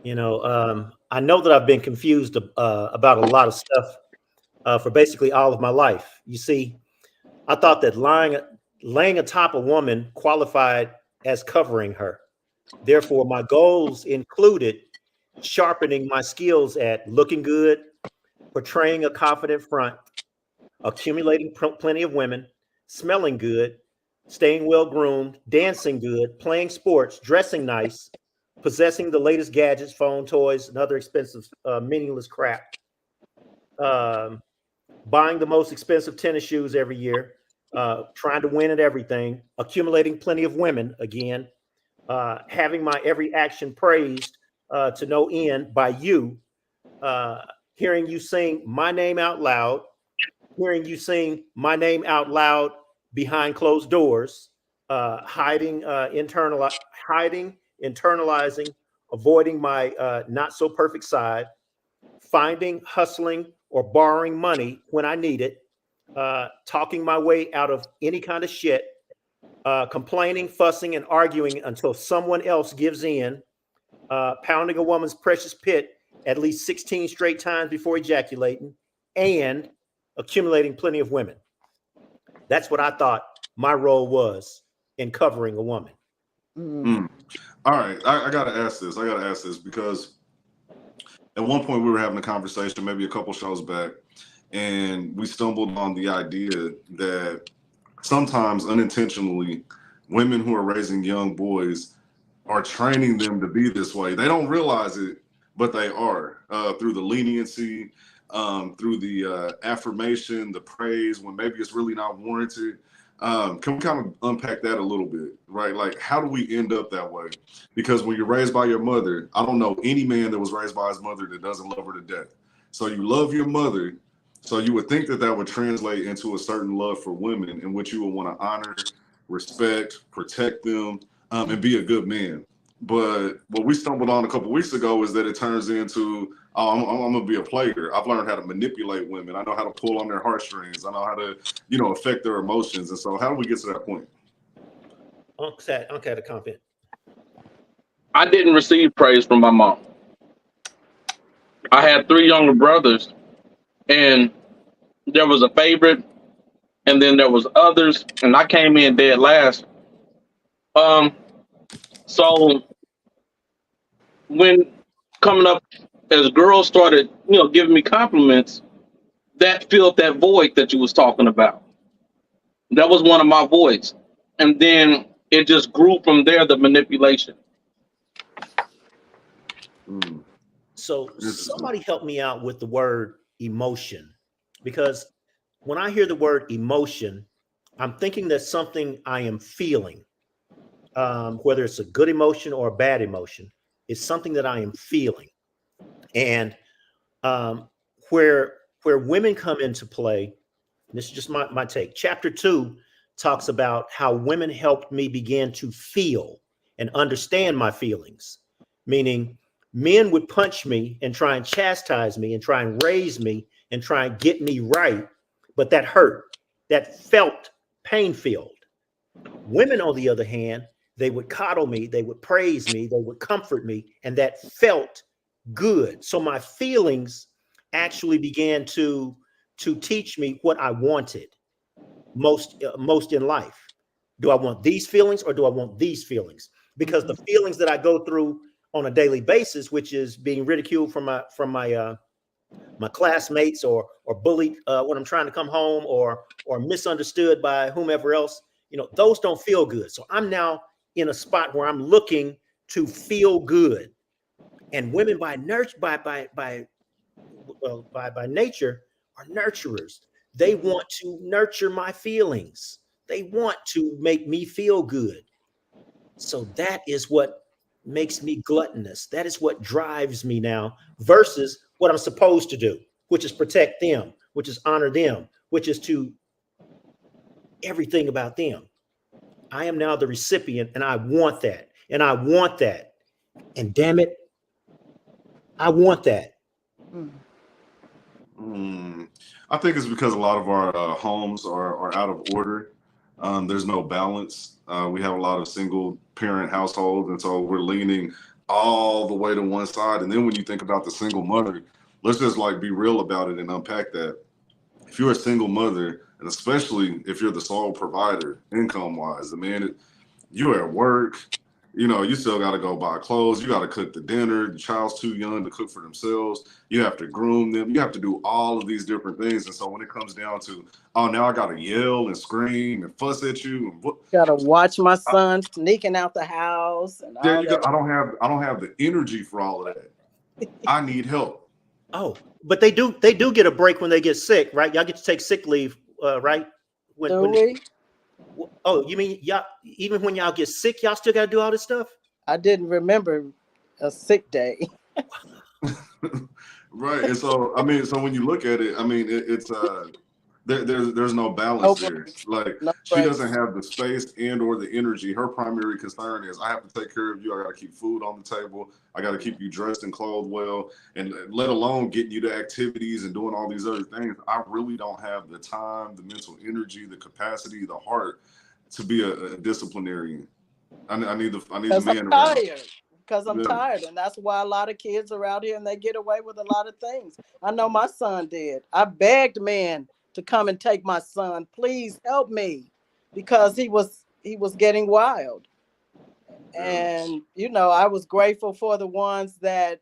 B: I know that I've been confused about a lot of stuff for basically all of my life. You see, I thought that laying atop a woman qualified as covering her. Therefore, my goals included sharpening my skills at looking good, portraying a confident front, accumulating plenty of women, smelling good, staying well groomed, dancing good, playing sports, dressing nice, possessing the latest gadgets, phone, toys, and other expensive, meaningless crap, buying the most expensive tennis shoes every year, trying to win at everything, accumulating plenty of women again, having my every action praised to no end by you, hearing you sing my name out loud, hearing you sing my name out loud behind closed doors, hiding, internalizing, avoiding my not so perfect side, finding, hustling, or borrowing money when I need it, talking my way out of any kind of shit, complaining, fussing, and arguing until someone else gives in, pounding a woman's precious pit at least 16 straight times before ejaculating, and accumulating plenty of women. That's what I thought my role was in covering a woman.
A: All right, I gotta ask this because at one point we were having a conversation, maybe a couple shows back, and we stumbled on the idea that sometimes unintentionally, women who are raising young boys are training them to be this way. They don't realize it, but they are, through the leniency, through the affirmation, the praise, when maybe it's really not warranted. Can we kind of unpack that a little bit, right? Like, how do we end up that way? Because when you're raised by your mother, I don't know any man that was raised by his mother that doesn't love her to death. So you love your mother. So you would think that that would translate into a certain love for women in which you would want to honor, respect, protect them, and be a good man. But what we stumbled on a couple weeks ago is that it turns into, oh, I'm going to be a player. I've learned how to manipulate women. I know how to pull on their heartstrings. I know how to, affect their emotions. And so how do we get to that point?
B: Uncle had a comment.
D: I didn't receive praise from my mom. I had 3 younger brothers, and there was a favorite, and then there was others, and I came in dead last. So when coming up, as girls started, giving me compliments, that filled that void that you was talking about. That was one of my voids. And then it just grew from there, the manipulation.
B: So somebody help me out with the word emotion, because when I hear the word emotion, I'm thinking that something I am feeling, whether it's a good emotion or a bad emotion, is something that I am feeling. And where women come into play, this is just my take. Chapter 2 talks about how women helped me begin to feel and understand my feelings, meaning men would punch me and try and chastise me and try and raise me and try and get me right, but that hurt, that felt pain-filled. Women, on the other hand, they would coddle me, they would praise me, they would comfort me, and that felt good. So my feelings actually began to teach me what I wanted most in life. Do I want these feelings or do I want these feelings? Because the feelings that I go through on a daily basis, which is being ridiculed from my my classmates, or bullied when I'm trying to come home, or misunderstood by whomever else. Those don't feel good. So I'm now in a spot where I'm looking to feel good. And women by nature are nurturers. They want to nurture my feelings. They want to make me feel good. So that is what makes me gluttonous. That is what drives me now, versus what I'm supposed to do, which is protect them, which is honor them, which is to everything about them. I am now the recipient, and I want that. And I want that. And damn it, I want that.
A: I think it's because a lot of our homes are out of order. There's no balance. We have a lot of single parent households, and so we're leaning all the way to one side. And then when you think about the single mother, let's just like be real about it and unpack that. If you're a single mother, and especially if you're the sole provider, income wise, the man, you're at work, you still got to go buy clothes. You got to cook the dinner. The child's too young to cook for themselves. You have to groom them. You have to do all of these different things. And so when it comes down to, oh, now I got to yell and scream and fuss at you. And
E: Got to watch my son sneaking out the house. And
A: there
E: all
A: you
E: that.
A: go. I don't have the energy for all of that. I need help.
B: Oh, but they do get a break when they get sick, right? Y'all get to take sick leave, right?
E: Do we?
B: Oh, you mean y'all, even when y'all get sick, y'all still got to do all this stuff?
E: I didn't remember a sick day.
A: Right. And so, so when you look at it, it's there's no balance there. Like, she doesn't have the space and or the energy. Her primary concern is, I have to take care of you. I got to keep food on the table. I got to keep you dressed and clothed well, and let alone getting you to activities and doing all these other things. I really don't have the time, the mental energy, the capacity, the heart to be a disciplinarian. I need the man around.
E: Because I'm tired, and that's why a lot of kids are out here and they get away with a lot of things. I know my son did. I begged men to come and take my son. Please help me, because he was getting wild. And I was grateful for the ones that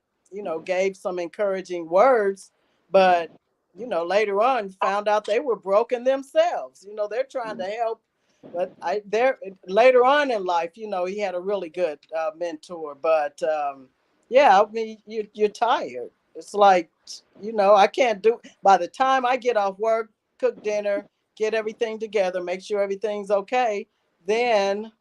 E: gave some encouraging words, but later on found out they were broken themselves. They're trying to help, but later on in life, he had a really good mentor. But you're tired. It's like, I can't do. By the time I get off work, cook dinner, get everything together, make sure everything's okay, then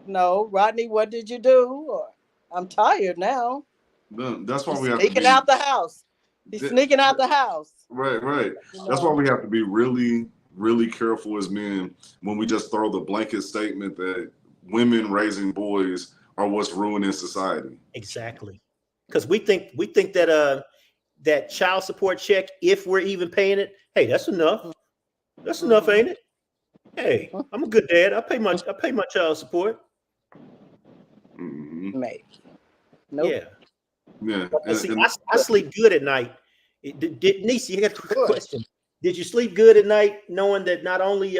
E: Rodney, what did you do? Or, I'm tired now.
A: That's why we have
E: to be out the house. He's sneaking out the house.
A: Right. That's why we have to be really, really careful as men when we just throw the blanket statement that women raising boys are what's ruining society.
B: Exactly. Because we think that that child support check, if we're even paying it, hey, that's enough. That's enough, ain't it? Hey, I'm a good dad. I pay my child support.
E: Maybe. Nope.
B: Yeah. I sleep good at night. Nisi, I got a quick question. Did you sleep good at night knowing that not only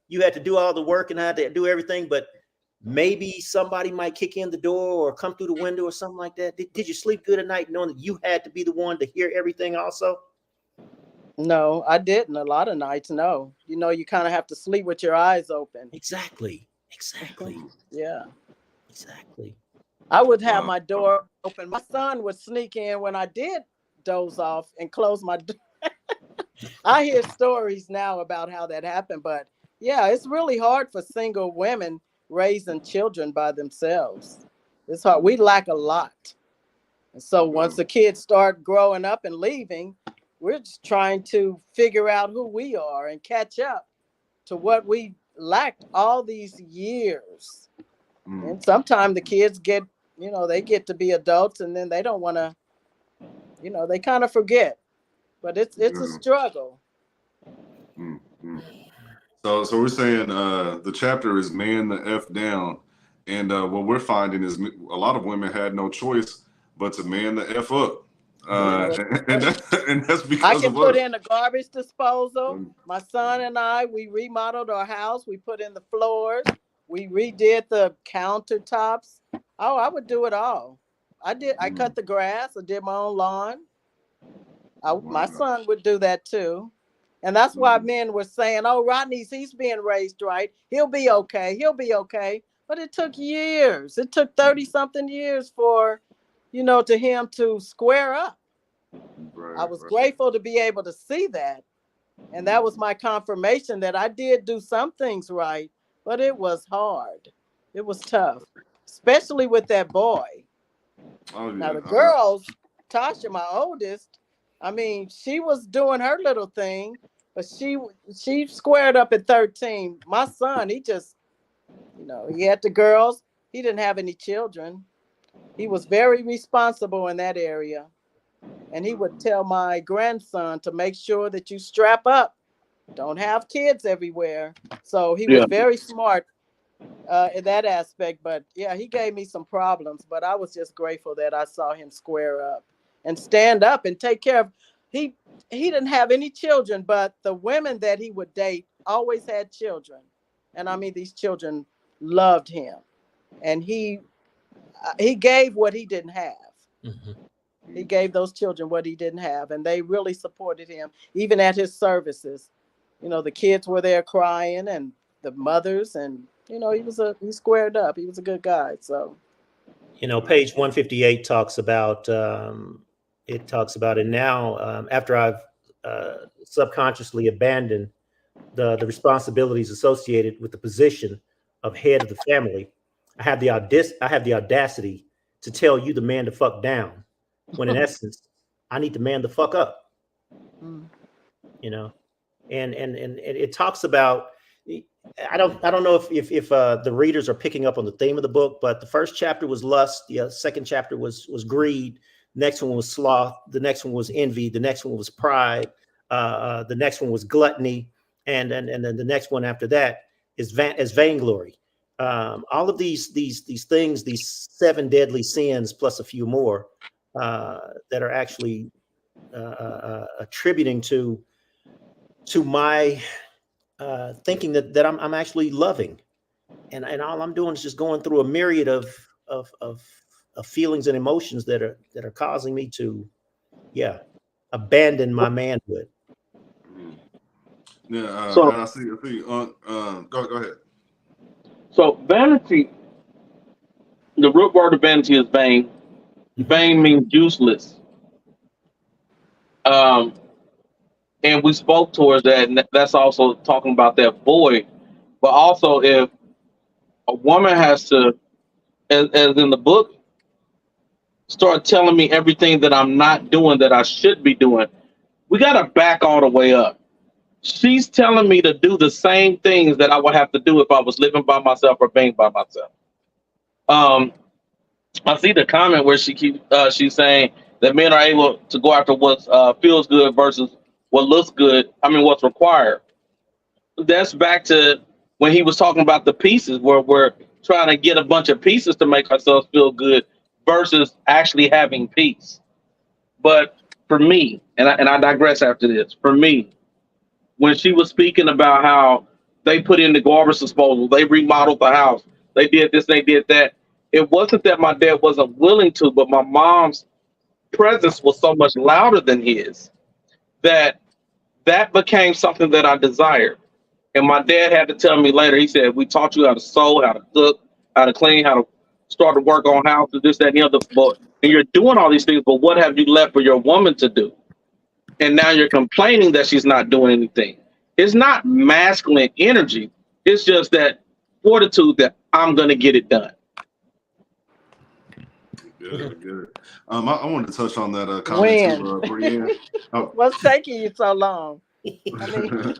B: you had to do all the work and had to do everything, but maybe somebody might kick in the door or come through the window or something like that? Did you sleep good at night knowing that you had to be the one to hear everything also?
E: No, I didn't. A lot of nights, no. You kind of have to sleep with your eyes open.
B: Exactly.
E: Yeah.
B: Exactly.
E: I would have my door open. My son would sneak in when I did doze off and close my door. I hear stories now about how that happened, but yeah, it's really hard for single women raising children by themselves. It's hard. We lack a lot. And so once the kids start growing up and leaving, we're just trying to figure out who we are and catch up to what we lacked all these years. And sometimes the kids get, they get to be adults and then they don't want to, they kind of forget. But it's a struggle.
A: So we're saying the chapter is man the F down. And what we're finding is a lot of women had no choice but to man the F up. And that's because
E: I can put
A: us.
E: in a garbage disposal. My son and I, we remodeled our house. We put in the floors. We redid the countertops. Oh, I would do it all. I cut the grass. I did my own lawn. My
A: Wow.
E: son would do that too. And that's why
A: Mhm.
E: men were saying, oh, he's being raised right. He'll be okay. He'll be okay. But it took years. It took 30 something years for, to him to square up. I
A: Right,
E: was
A: right.
E: grateful to be able to see that. And that was my confirmation that I did do some things right, but it was hard. It was tough, especially with that boy.
A: Oh
E: Now,
A: yeah.
E: the girls, Tasha, my oldest, I mean, she was doing her little thing, but she squared up at 13. My son, he just, he had the girls. He didn't have any children. He was very responsible in that area. And he would tell my grandson to make sure that you strap up. Don't have kids everywhere. So he was
D: Yeah.
E: very smart in that aspect. But yeah, he gave me some problems. But I was just grateful that I saw him square up and stand up and take care of. He didn't have any children, but the women that he would date always had children, and I mean these children loved him, and he gave what he didn't have.
B: Mhm.
E: He gave those children what he didn't have, and they really supported him, even at his services. The kids were there crying, and the mothers, and he squared up. He was a good guy. So
B: Page 158 talks about it now, after I've subconsciously abandoned the responsibilities associated with the position of head of the family. I have the audacity to tell you the man to fuck down, when in essence I need to man the fuck up.
E: mm,
B: And it talks about, I don't know if the readers are picking up on the theme of the book, but the first chapter was lust, the second chapter was greed, next one was sloth, the next one was envy, the next one was pride, the next one was gluttony, and then the next one after that is vainglory. All of these things, these 7 deadly sins plus a few more that are actually attributing to my thinking that I'm actually loving, and all I'm doing is just going through a myriad of feelings and emotions that are causing me to, abandon my manhood.
A: Mhm. Yeah,
D: So
A: and I see. Go ahead.
D: so vanity, the root word of vanity is vain. Vain means useless. Um, and we spoke towards that, and that's also talking about that void. But also, if a woman has to, as in the book, start telling me everything that I'm not doing that I should be doing, we got to back all the way up. She's telling me to do the same things that I would have to do if I was living by myself or being by myself. Um, I see the comment where she's saying that men are able to go after what feels good versus what looks good. I mean, what's required. That's back to when he was talking about the pieces, where we're trying to get a bunch of pieces to make ourselves feel good versus actually having peace. But for me, and I digress after this. For me, when she was speaking about how they put in the garbage disposal, they remodeled the house, they did this, they did that. It wasn't that my dad wasn't willing to, but my mom's presence was so much louder than his that that became something that I desired. And my dad had to tell me later. He said, "We taught you how to sew, how to cook, how to clean, how to start to work on houses, this, that, and the other. But and you're doing all these things, but what have you left for your woman to do? And now you're complaining that she's not doing anything. It's not masculine energy. It's just that fortitude that I'm going to get it done."
A: Good, good. I wanted to touch on that comment
E: when?
A: too, Brienne. Oh,
E: What's taking you so long? I mean,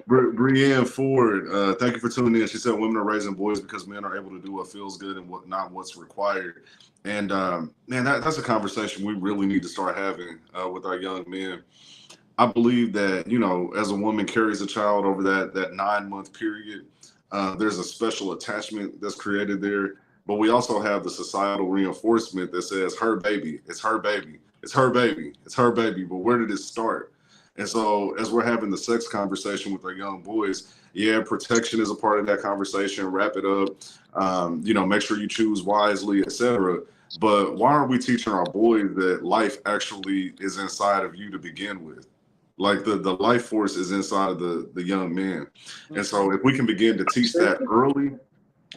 A: Brienne Ford, thank you for tuning in. She said women are raising boys because men are able to do what feels good and what not what's required. And man, that's a conversation we really need to start having with our young men. I believe that, as a woman carries a child over that 9-month period, there's a special attachment that's created there. But we also have the societal reinforcement that says her baby, it's her baby, it's her baby, it's her baby. But where did it start? And so as we're having the sex conversation with our young boys, yeah, protection is a part of that conversation. Wrap it up, make sure you choose wisely, etc. But why aren't we teaching our boys that life actually is inside of you to begin with? Like the life force is inside of the young man. And so if we can begin to teach that early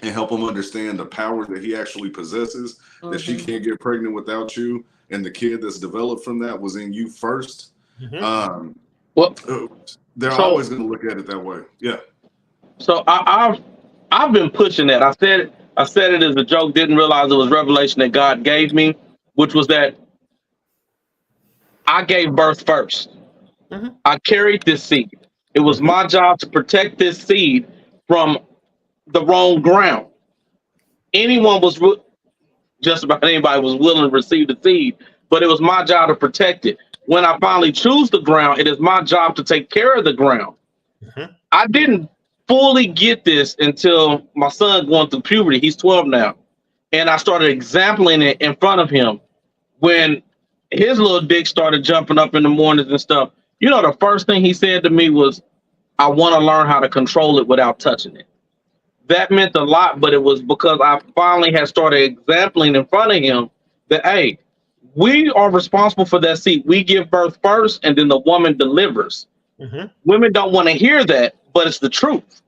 A: and help them understand the power that he actually possesses, that she can't get pregnant without you, and the kid that's developed from that was in you first,
D: Well,
A: they're
D: so-
A: always going to look at it that way. Yeah.
D: So I've been pushing that. I said it as a joke, didn't realize it was revelation that God gave me, which was that I gave birth first. I carried this seed. It was my job to protect this seed from the wrong ground. Just about anybody was willing to receive the seed, but it was my job to protect it. When I finally choose the ground, it is my job to take care of the ground. I didn't fully get this until my son going through puberty. He's 12 now. And I started exampling it in front of him when his little dick started jumping up in the mornings and stuff. You know, the first thing he said to me was, I want to learn how to control it without touching it. That meant a lot, but it was because I finally had started exampling in front of him that, hey, we are responsible for that seed. We give birth first, and then the woman delivers. Women don't want to hear that, but it's the truth.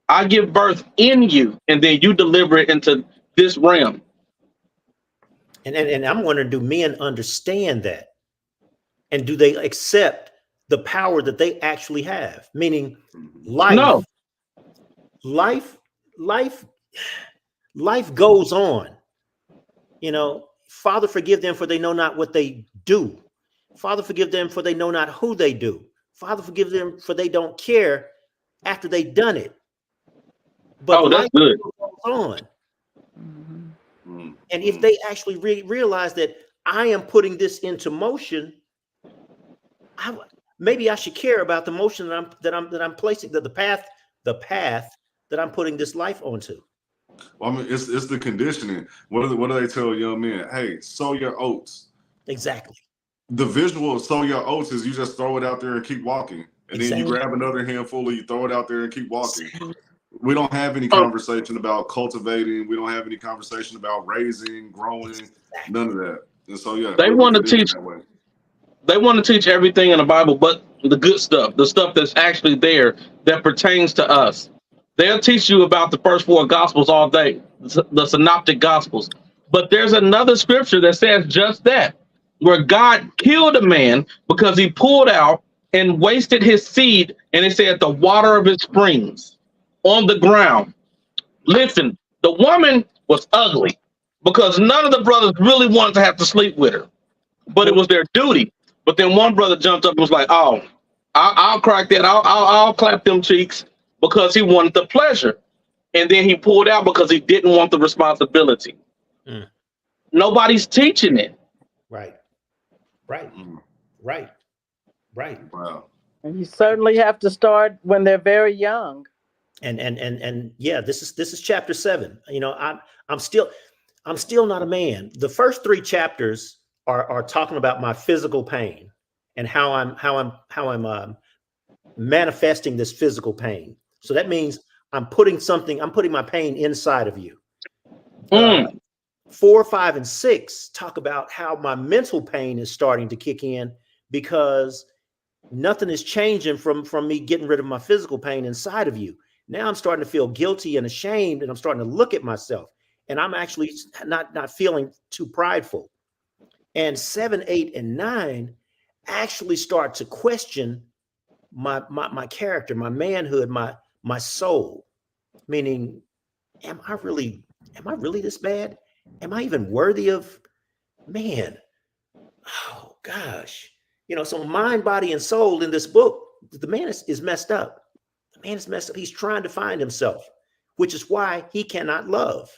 D: I give birth in you, and then you deliver it into this realm.
B: And I'm wondering, do men understand that? And do they accept the power that they actually have? Meaning life,
D: No.
B: life goes on. You know, Father, forgive them for they know not what they do. Father, forgive them for they know not who they do. Father, forgive them for they don't care after they've done it. But
D: That's good.
B: goes on. And if they actually realize that I am putting this into motion, maybe I should care about the motion that I'm placing, the path that I'm putting this life onto.
A: Well, I mean, it's the conditioning. What do they tell young men? Hey, sow your oats.
B: Exactly.
A: The visual of sow your oats is you just throw it out there and keep walking. And then you grab another handful and you throw it out there and keep walking. We don't have any conversation about cultivating. We don't have any conversation about raising, growing, none of that. And so, yeah,
D: They want to teach.
A: That way.
D: They want to teach everything in the Bible, but the good stuff, the stuff that's actually there that pertains to us. They'll teach you about the first four gospels all day, the synoptic gospels. But there's another scripture that says just that, where God killed a man because he pulled out and wasted his seed, and it said the water of his springs on the ground. Listen, the woman was ugly because none of the brothers really wanted to have to sleep with her, but it was their duty. But then one brother jumped up and was like, "Oh, I'll crack that. I'll clap them cheeks," because he wanted the pleasure, and then he pulled out because he didn't want the responsibility. Nobody's teaching it.
B: Right.
A: Wow.
E: And you certainly have to start when they're very young.
B: And yeah, this is chapter 7. You know, I'm still not a man. The first 3 chapters are talking about my physical pain and how I'm manifesting this physical pain. So that means I'm putting my pain inside of you. 4, 5, and 6 talk about how my mental pain is starting to kick in because nothing is changing from me getting rid of my physical pain inside of you. Now I'm starting to feel guilty and ashamed, and I'm starting to look at myself, and I'm actually not feeling too prideful. And 7, 8, and 9 actually start to question my character, my manhood, my soul. Meaning, am I really this bad? Am I even worthy of, man? Oh gosh, you know. So mind, body, and soul in this book, the man is messed up. The man is messed up. He's trying to find himself, which is why he cannot love.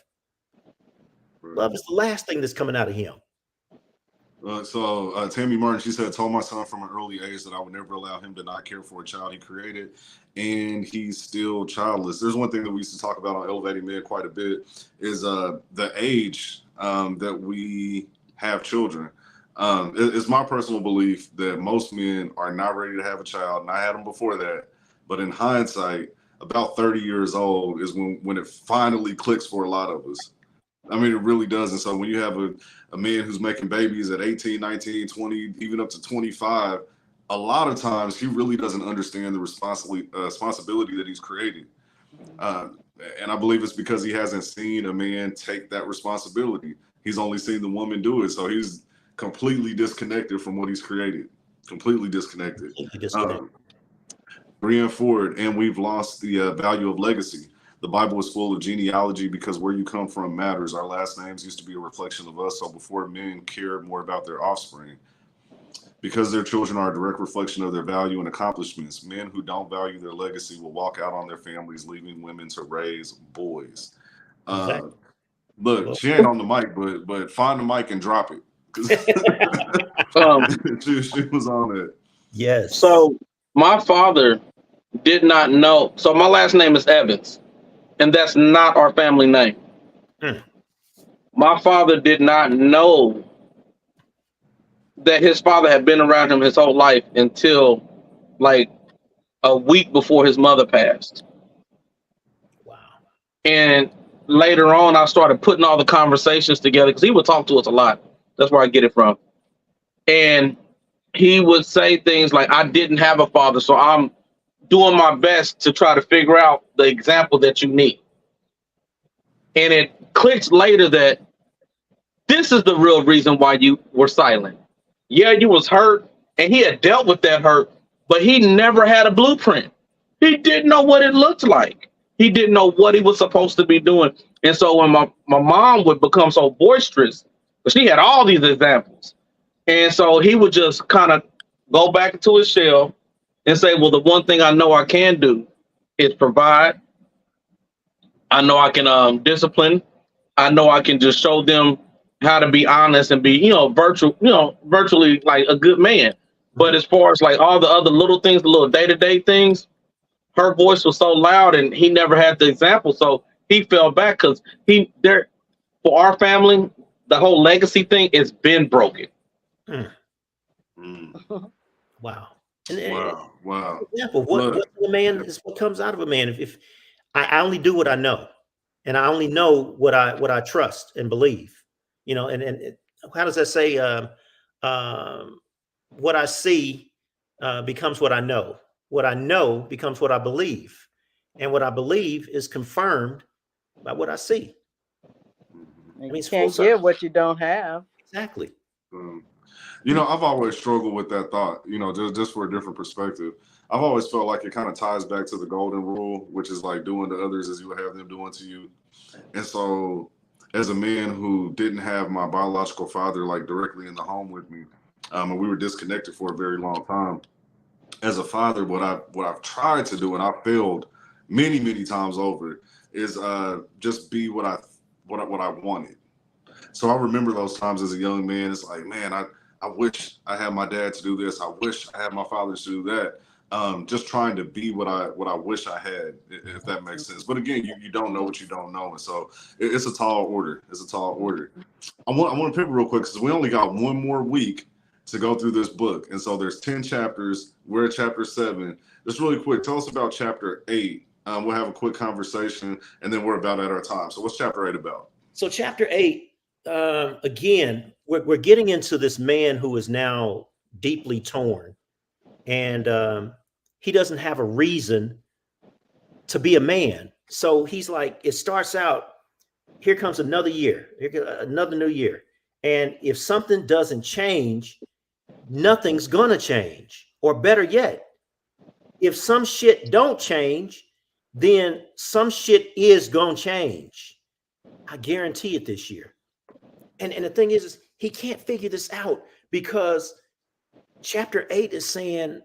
B: Love is the last thing that's coming out of him.
A: So Tammy Martin, she said, told my son from an early age that I would never allow him to not care for a child he created, and he's still childless. There's one thing that we used to talk about on Elevating Men quite a bit is the age that we have children. It's my personal belief that most men are not ready to have a child, and I had them before that. But in hindsight, about 30 years old is when it finally clicks for a lot of us. I mean, it really does. And so when you have a man who's making babies at 18, 19, 20, even up to 25, a lot of times he really doesn't understand the responsibility that he's created. And I believe it's because he hasn't seen a man take that responsibility. He's only seen the woman do it. So he's completely disconnected from what he's created. Completely disconnected. Brienne Ford, and we've lost the value of legacy. The Bible is full of genealogy because where you come from matters. Our last names used to be a reflection of us. So before men cared more about their offspring, because their children are a direct reflection of their value and accomplishments, men who don't value their legacy will walk out on their families, leaving women to raise boys.
B: Exactly.
A: Look, she ain't on the mic, but find the mic and drop it. She was on it.
B: Yes.
D: So my father did not know. So my last name is Evans, and that's not our family name. My father did not know that his father had been around him his whole life until like a week before his mother passed.
B: Wow.
D: And later on, I started putting all the conversations together because he would talk to us a lot. That's where I get it from. And he would say things like, I didn't have a father, so I'm doing my best to try to figure out the example that you need. And it clicks later that this is the real reason why you were silent. Yeah, you was hurt, and he had dealt with that hurt, but he never had a blueprint. He didn't know what it looked like. He didn't know what he was supposed to be doing. And so when my mom would become so boisterous, but she had all these examples. And so he would just kind of go back into his shell and say, well, the one thing I know I can do is provide. I know I can discipline. I know I can just show them how to be honest and be, virtually like a good man. But as far as like all the other little things, the little day-to-day things, her voice was so loud and he never had the example. So he fell back because for our family, the whole legacy thing has been broken.
B: Wow.
A: Wow.
B: Example, what a man is what comes out of a man. If I only do what I know, and I only know what I trust and believe, and how does that say? What I see becomes what I know. What I know becomes what I believe, and what I believe is confirmed by what I see.
E: You can't give what you don't have.
B: Exactly.
A: I've always struggled with that thought, just for a different perspective. I've always felt like it kind of ties back to the golden rule, which is like doing to others as you would have them doing to you. And so as a man who didn't have my biological father like directly in the home with me, and we were disconnected for a very long time. As a father, what I've tried to do, and I failed many, many times over, is just be what I wanted. So I remember those times as a young man. It's like, man, I wish I had my dad to do this. I wish I had my father to do that. Just trying to be what I wish I had, if that makes sense. But again, you don't know what you don't know, and so it's a tall order. It's a tall order. I want to pivot real quick because we only got one more week to go through this book, and so there's 10 chapters. We're at chapter 7. Just really quick, tell us about chapter 8. We'll have a quick conversation, and then we're about at our time. So what's chapter 8 about?
B: So chapter 8, again, we're getting into this man who is now deeply torn, and he doesn't have a reason to be a man. So he's like, it starts out, here comes another year, another new year. And if something doesn't change, nothing's gonna change. Or better yet, if some shit don't change, then some shit is gonna change. I guarantee it this year. And the thing is he can't figure this out because chapter 8 is saying,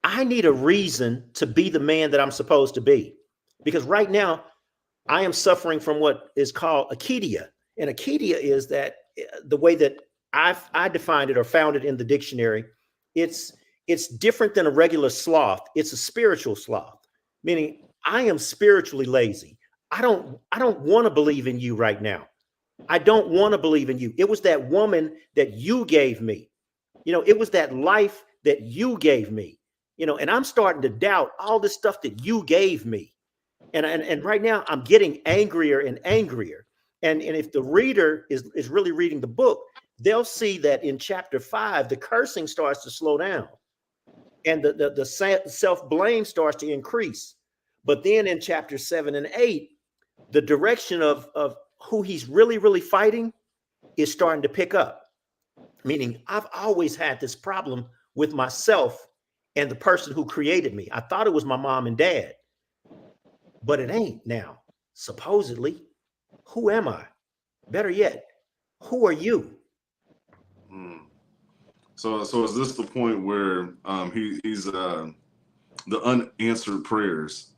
B: I need a reason to be the man that I'm supposed to be. Because right now, I am suffering from what is called acedia. And acedia is that the way that I defined it or found it in the dictionary, it's different than a regular sloth. It's a spiritual sloth, meaning I am spiritually lazy. I don't want to believe in you right now. I don't want to believe in you. It was that woman that you gave me. It was that life that you gave me. And I'm starting to doubt all this stuff that you gave me. And right now I'm getting angrier and angrier. And if the reader is really reading the book, they'll see that in chapter 5, the cursing starts to slow down and the self-blame starts to increase. But then in chapter 7 and 8, the direction of who he's really fighting is starting to pick up. Meaning, I've always had this problem with myself and the person who created me. I thought it was my mom and dad, but it ain't now. Supposedly, who am I? Better yet, who are you?
A: So is this the point where he's the unanswered prayers,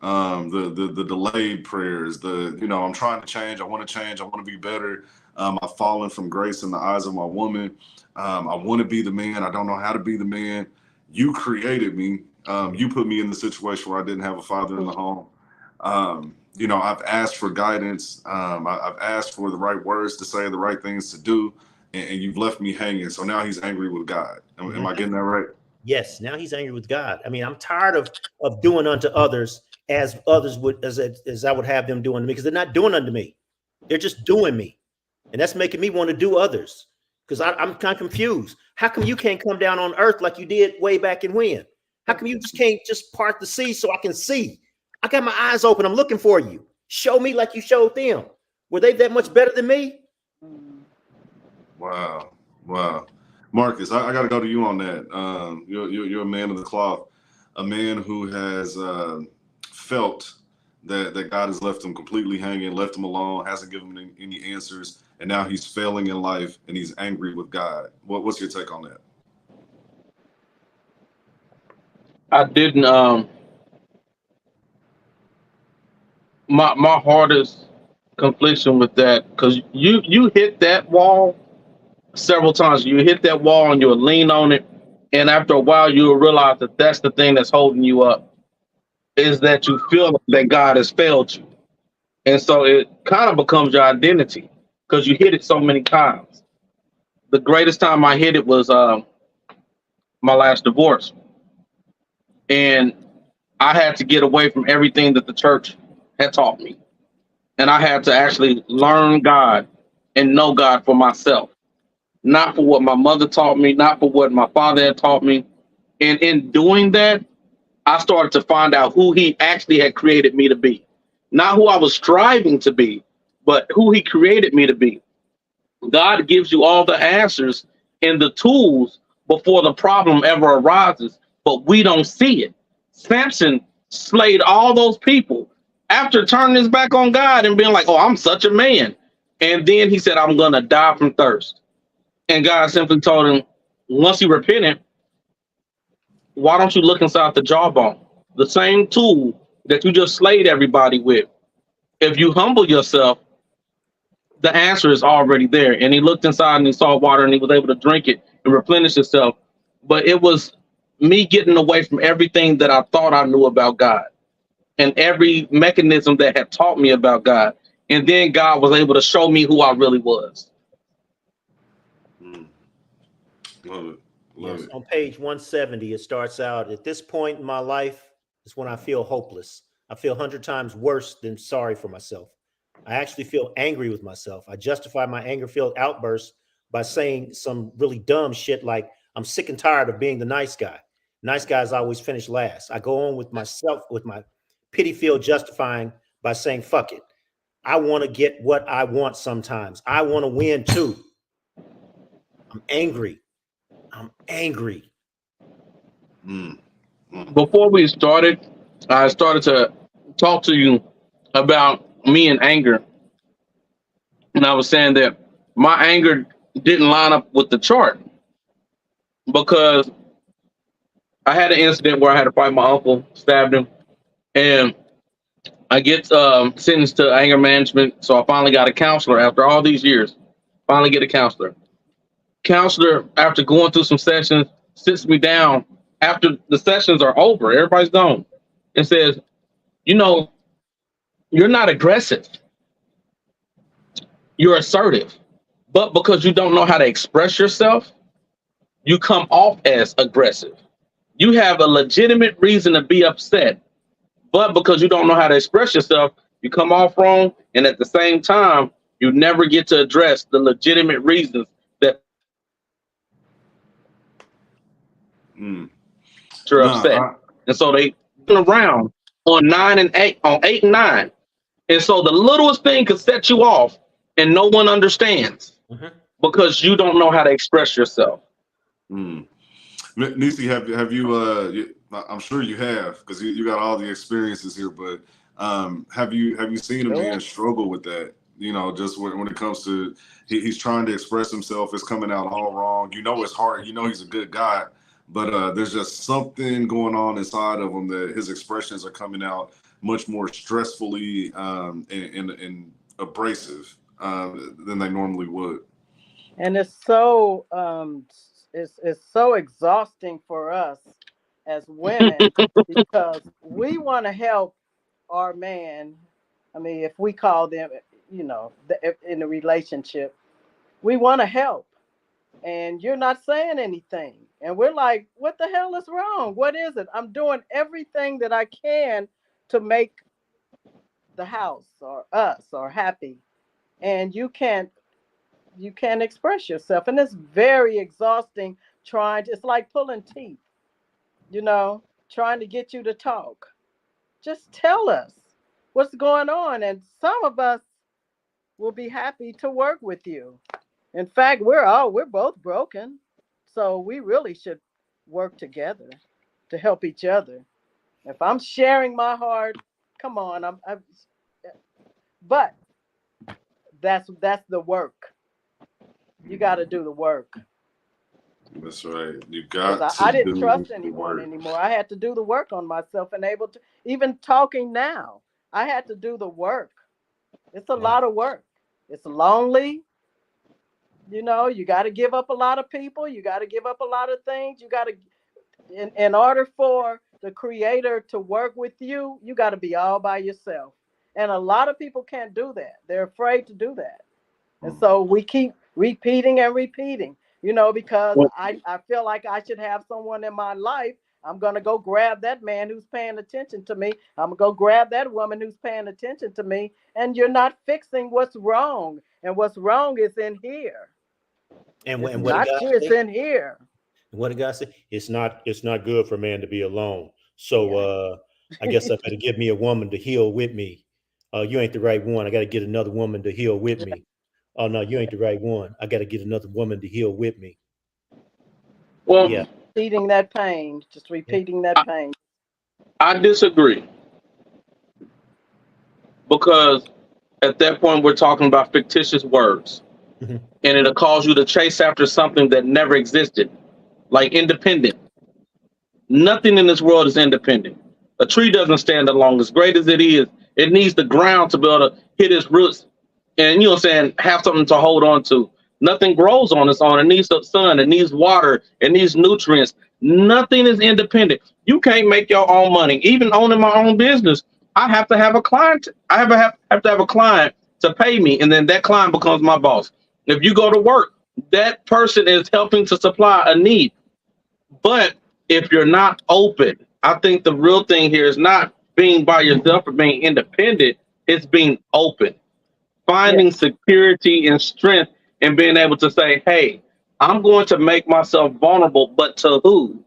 A: the delayed prayers, I'm trying to change, I want to be better, I've fallen from grace in the eyes of my woman, I want to be the man, I don't know how to be the man, you created me, you put me in the situation where I didn't have a father in the home, I've asked for guidance, I've asked for the right words to say, the right things to do, and you've left me hanging. So now he's angry with God. Am I getting that right?
B: Yes. Now he's angry with God. I mean, I'm tired of doing unto others as others would, as I would have them doing to me, because they're not doing unto me. They're just doing me. And that's making me want to do others, because I'm kind of confused. How come you can't come down on earth like you did way back in when? How come you just can't just part the sea so I can see? I got my eyes open. I'm looking for you. Show me like you showed them. Were they that much better than me?
A: Wow. Marcus, I got to go to you on that. You're a man of the cloth, a man who has felt that God has left him completely hanging, left him alone, hasn't given him any answers, and now he's failing in life and he's angry with God. What's your take on that?
D: I didn't. My hardest confliction with that, because you hit that wall several times. You hit that wall and you'll lean on it, and after a while you'll realize that that's the thing that's holding you up, is that you feel that God has failed you, and so it kind of becomes your identity because you hit it so many times. The greatest time I hit it was my last divorce, and I had to get away from everything that the church had taught me, and I had to actually learn God and know God for myself. Not for what my mother taught me, not for what my father had taught me. And in doing that, I started to find out who he actually had created me to be. Not who I was striving to be, but who he created me to be. God gives you all the answers and the tools before the problem ever arises, but we don't see it. Samson slayed all those people after turning his back on God and being like, oh, I'm such a man. And then he said, I'm going to die from thirst. And God simply told him, once he repented, why don't you look inside the jawbone? The same tool that you just slayed everybody with. If you humble yourself, the answer is already there. And he looked inside and he saw water and he was able to drink it and replenish himself. But it was me getting away from everything that I thought I knew about God and every mechanism that had taught me about God. And then God was able to show me who I really was.
A: Love
B: Yes,
A: it.
B: on page 170, it starts out, at this point in my life is when I feel hopeless. I feel 100 times worse than sorry for myself. I actually feel angry with myself. I justify my anger-filled outbursts by saying some really dumb shit like, I'm sick and tired of being the nice guy. Nice guys always finish last. I go on with myself, with my pity-filled justifying by saying, fuck it. I want to get what I want sometimes. I want to win too. I'm angry.
D: Before we started, I started to talk to you about me and anger. And I was saying that my anger didn't line up with the chart because I had an incident where I had to fight my uncle, stabbed him, and I get sentenced to anger management. So I finally got a counselor after all these years. Finally get a counselor. Counselor, after going through some sessions, sits me down after the sessions are over, everybody's gone, and says, you know, you're not aggressive. You're assertive. But because you don't know how to express yourself, you come off as aggressive. You have a legitimate reason to be upset. But because you don't know how to express yourself, you come off wrong. And at the same time, You never get to address the legitimate reasons that
A: Mm.
D: you're
A: No,
D: upset. And so they turn around on 9 and 8, on 8 and 9. And so the littlest thing could set you off and no one understands
B: Mhm.
D: because you don't know how to express yourself.
A: Nisi, have you, I'm sure you have, because you got all the experiences here, but have you seen a man struggle with that? You know, just when it comes to he's trying to express himself, it's coming out all wrong. You know, it's hard. You know, he's a good guy, but there's just something going on inside of him that his expressions are coming out much more stressfully and abrasive than they normally would.
E: And it's so it's so exhausting for us as women because we want to help our man. I mean, if we call them, you know, in a relationship, we want to help, and you're not saying anything, and we're like, what the hell is wrong? What is it? I'm doing everything that I can to make the house or us or happy, and you can't express yourself, and it's very exhausting it's like pulling teeth, you know, trying to get you to talk. Just tell us what's going on, and some of us will be happy to work with you. In fact, we're both broken, so we really should work together to help each other. If I'm sharing my heart, come on, but that's the work. You got to do the work.
A: That's right. You got
E: Because
A: to
E: I didn't
A: do
E: trust
A: the
E: anyone
A: work.
E: anymore. I had to do the work on myself and able to, even talking now, I had to do the work. It's a lot of work. It's lonely. You know, you got to give up a lot of people. You got to give up a lot of things. You got to, in order for the creator to work with you, you got to be all by yourself. And a lot of people can't do that. They're afraid to do that. And so we keep repeating and repeating, you know, because I feel like I should have someone in my life. I'm going to go grab that man who's paying attention to me. I'm going to go grab that woman who's paying attention to me. And you're not fixing what's wrong. And what's wrong is in here.
B: And
E: It's
B: what did
E: not
B: God
E: you, it's
B: say?
E: in here.
B: What did God say? It's not good for a man to be alone. So I guess I better get me a woman to heal with me. You ain't the right one. I got to get another woman to heal with me. Oh no, you ain't the right one. I got to get another woman to heal with me.
D: Well,
B: Yeah.
E: Repeating that pain, just repeating that pain.
D: I disagree because at that point we're talking about fictitious words
B: Mhm.
D: and it'll cause you to chase after something that never existed, like independent. Nothing in this world is independent. A tree doesn't stand alone. As great as it is, it needs the ground to be able to hit its roots and, you know what I'm saying, have something to hold on to. Nothing grows on its own. It needs the sun, it needs water, it needs nutrients. Nothing is independent. You can't make your own money. Even owning my own business, I have to have a client. I have to have a client to pay me, and then that client becomes my boss. If you go to work, that person is helping to supply a need. But if you're not open, I think the real thing here is not being by yourself or being independent, it's being open, finding security and strength and being able to say, hey, I'm going to make myself vulnerable, but to who?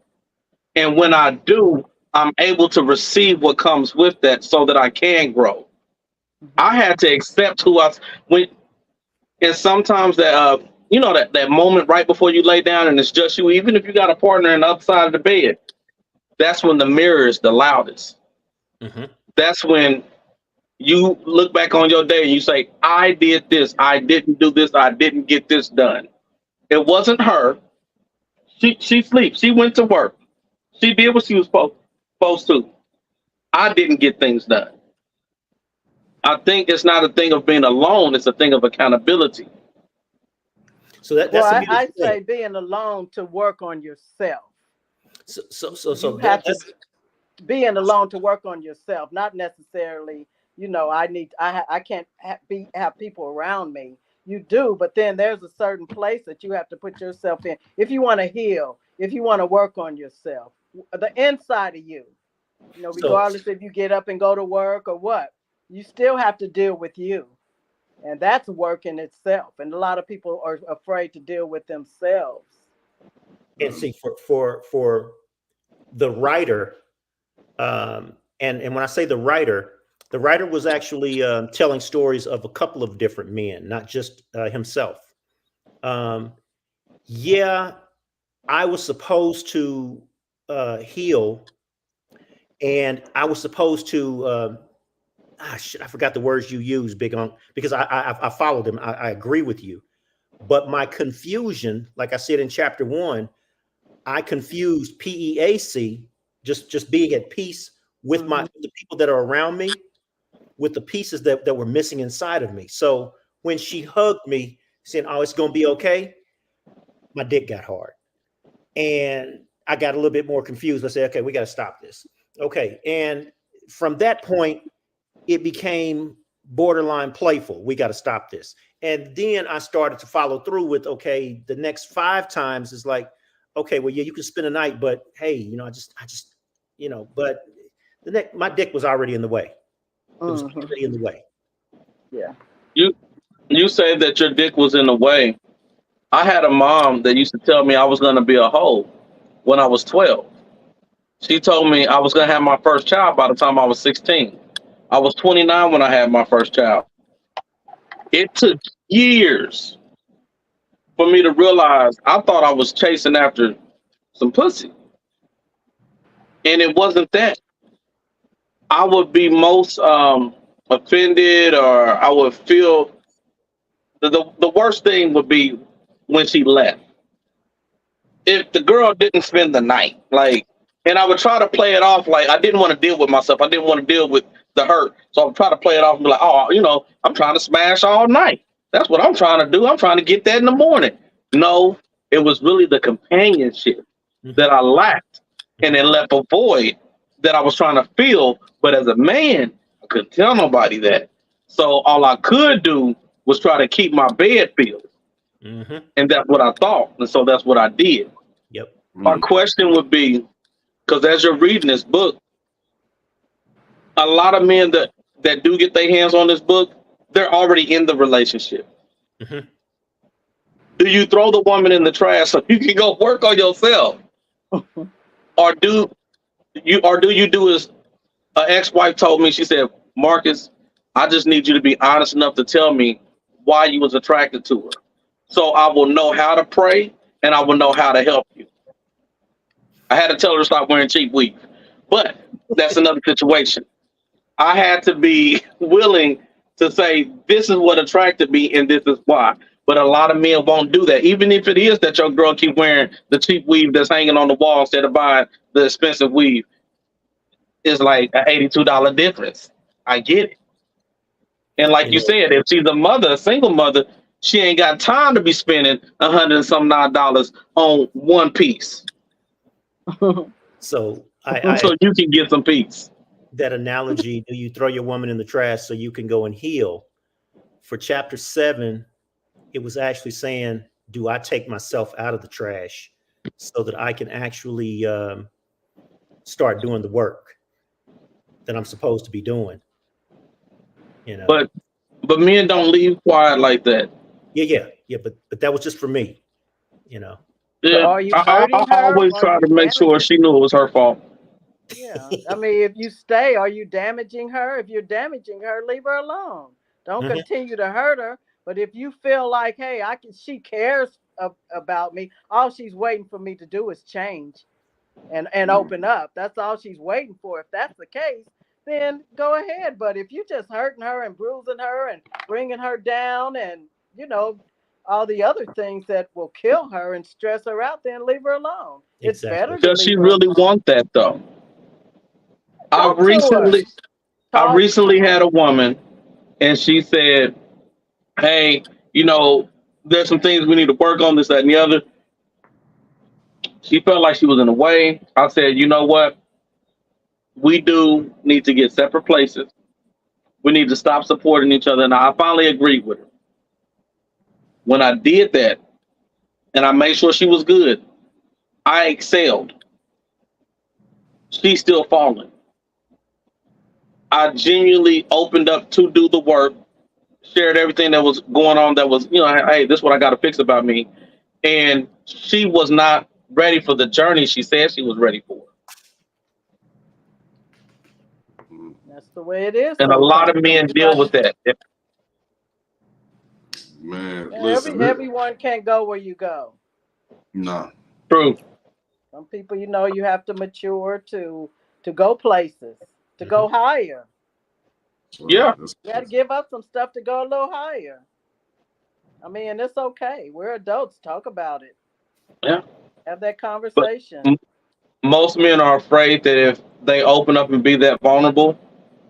D: And when I do, I'm able to receive what comes with that so that I can grow. I had to accept who I when and sometimes that you know that moment right before you lay down and it's just you, even if you got a partner on the other side of the bed, that's when the mirror is the loudest.
B: Mhm.
D: That's when you look back on your day and you say, I did this, I didn't do this, I didn't get this done. It wasn't her. She sleeps. She went to work. She did what she was supposed to. I didn't get things done. I think it's not a thing of being alone, it's a thing of accountability.
B: So that's
E: Well,
B: a
E: I
B: beautiful thing.
E: say being alone to work on yourself.
B: So
E: You have to
B: that's
E: being alone to work on yourself, not necessarily, you know, I can't have people around me. You do, but then there's a certain place that you have to put yourself in if you want to heal, if you want to work on yourself, the inside of you, you know,
B: so
E: regardless if you get up and go to work or what, you still have to deal with you. And that's work in itself. And a lot of people are afraid to deal with themselves.
B: And see, for the writer, and when I say the writer was actually telling stories of a couple of different men, not just himself. Yeah, I was supposed to heal, and I was supposed to. I forgot the words you used, Big On, because I followed him. I agree with you, but my confusion, like I said in chapter 1, I confused PEAC, just being at peace with the people that are around me, with the pieces that were missing inside of me. So when she hugged me, saying, "Oh, it's gonna be okay," my dick got hard, and I got a little bit more confused. I said, "Okay, we got to stop this." Okay, and from that point, it became borderline playful. We got to stop this. And then I started to follow through with, okay, the next 5 times is like, okay, well, yeah, you can spend a night, but hey, I just, but my dick was already in the way. It was already in the way.
E: Yeah.
D: You say that your dick was in the way. I had a mom that used to tell me I was going to be a hoe when I was 12. She told me I was going to have my first child by the time I was 16. I was 29 when I had my first child. It took years for me to realize I thought I was chasing after some pussy. And it wasn't that. I would be most offended, or I would feel the worst thing would be when she left. If the girl didn't spend the night, and I would try to play it off like I didn't want to deal with myself. I didn't want to deal with the hurt. So I would try to play it off and be like, oh, I'm trying to smash all night. That's what I'm trying to do. I'm trying to get that in the morning. No, it was really the companionship that I lacked, and it left a void that I was trying to fill. But as a man, I couldn't tell nobody that. So all I could do was try to keep my bed filled. And that's what I thought. And so that's what I did.
B: Yep.
D: My question would be, because as you're reading this book, a lot of men that do get their hands on this book, they're already in the relationship. Do you throw the woman in the trash so you can go work on yourself? Or do you do as an ex-wife told me? She said, "Marcus, I just need you to be honest enough to tell me why you was attracted to her, so I will know how to pray and I will know how to help you." I had to tell her to stop wearing cheap weave, but that's another situation. I had to be willing to say, this is what attracted me and this is why. But a lot of men won't do that. Even if it is that your girl keep wearing the cheap weave that's hanging on the wall instead of buying the expensive weave, it's like an $82 difference. I get it. And like you said, if she's a single mother, she ain't got time to be spending $100 and some $9 on one piece.
B: So
D: so you can get some peace.
B: That analogy, do you throw your woman in the trash so you can go and heal? For chapter 7, it was actually saying, do I take myself out of the trash so that I can actually start doing the work that I'm supposed to be doing?
D: But men don't leave quiet like that.
B: Yeah. But that was just for me,
D: Yeah,
E: So are you
D: I
E: hurting her?
D: always
E: Are
D: try
E: you
D: to make sure she knew it was her fault.
E: Yeah. I mean, if you stay, are you damaging her? If you're damaging her, leave her alone. Don't continue to hurt her. But if you feel like, hey, she cares about me, all she's waiting for me to do is change and open up. That's all she's waiting for. If that's the case, then go ahead. But if you're just hurting her and bruising her and bringing her down and, all the other things that will kill her and stress her out, then leave her alone.
B: Exactly.
E: It's better.
D: Does she really want that though? I recently had a woman, and she said, "Hey, there's some things we need to work on, this, that, and the other." She felt like she was in the way. I said, "You know what? We do need to get separate places. We need to stop supporting each other." And I finally agreed with her. When I did that, and I made sure she was good, I excelled. She's still falling. I genuinely opened up to do the work. shared everything that was going on. That was, hey, this is what I got to fix about me. And she was not ready for the journey she said she was ready for.
E: That's the way it is.
D: And a lot of men deal with that.
A: Man,
E: Yeah,
A: listen.
E: everyone can't go where you go.
A: Nah.
D: True.
E: Some people, you have to mature to go places, to go higher.
D: Yeah.
E: You got to give up some stuff to go a little higher. I mean, it's okay. We're adults. Talk about it.
D: Yeah.
E: Have that conversation.
D: Most men are afraid that if they open up and be that vulnerable,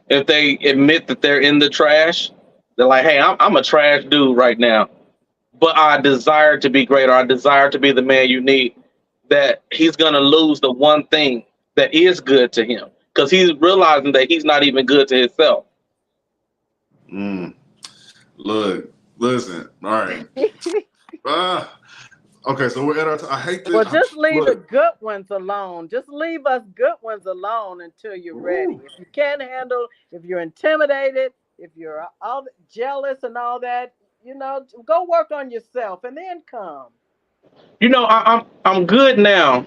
D: if they admit that they're in the trash, they're like, hey, I'm a trash dude right now, but I desire to be great, or I desire to be the man you need, that he's going to lose the one thing that is good to him because he's realizing that he's not even good to himself.
A: Look, listen. All right. Okay, so we're at our I hate this.
E: Well, just leave the good ones alone. Just leave us good ones alone until you're ready. If you can't handle, if you're intimidated, if you're all jealous and all that, go work on yourself and then come.
D: I'm good now,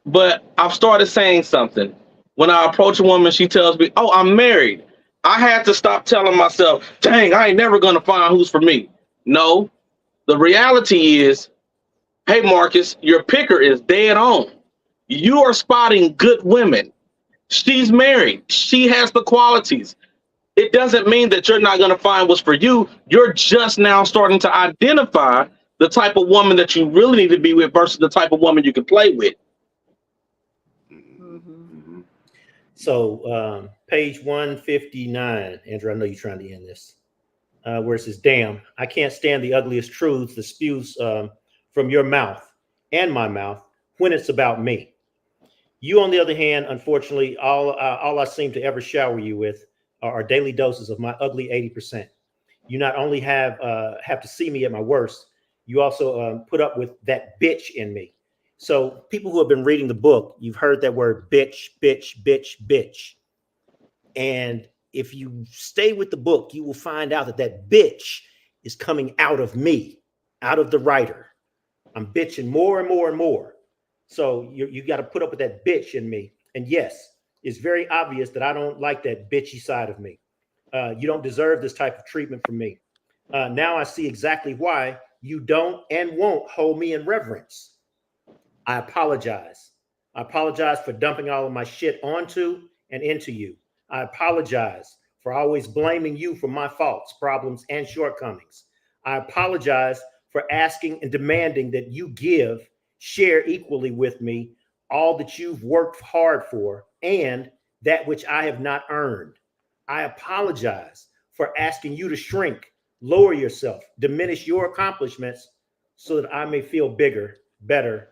D: but I've started saying something. When I approach a woman, she tells me, "Oh, I'm married." I had to stop telling myself, "Dang, I ain't never gonna find who's for me." No, the reality is, hey, Marcus, your picker is dead on. You are spotting good women. She's married. She has the qualities. It doesn't mean that you're not going to find what's for you. You're just now starting to identify the type of woman that you really need to be with versus the type of woman you can play with.
B: So page 159, Andrew, I know you're trying to end this, where it says, damn, I can't stand the ugliest truths that spews from your mouth and my mouth when it's about me. You, on the other hand, unfortunately, all I seem to ever shower you with are daily doses of my ugly 80%. You not only have to see me at my worst, you also put up with that bitch in me. So people who have been reading the book, you've heard that word bitch, bitch, bitch, bitch. And if you stay with the book, you will find out that bitch is coming out of me, out of the writer. I'm bitching more and more and more. So you got to put up with that bitch in me. And yes, it's very obvious that I don't like that bitchy side of me. You don't deserve this type of treatment from me. Now I see exactly why you don't and won't hold me in reverence. I apologize. I apologize for dumping all of my shit onto and into you. I apologize for always blaming you for my faults, problems, and shortcomings. I apologize for asking and demanding that you share equally with me all that you've worked hard for and that which I have not earned. I apologize for asking you to shrink, lower yourself, diminish your accomplishments so that I may feel bigger, better,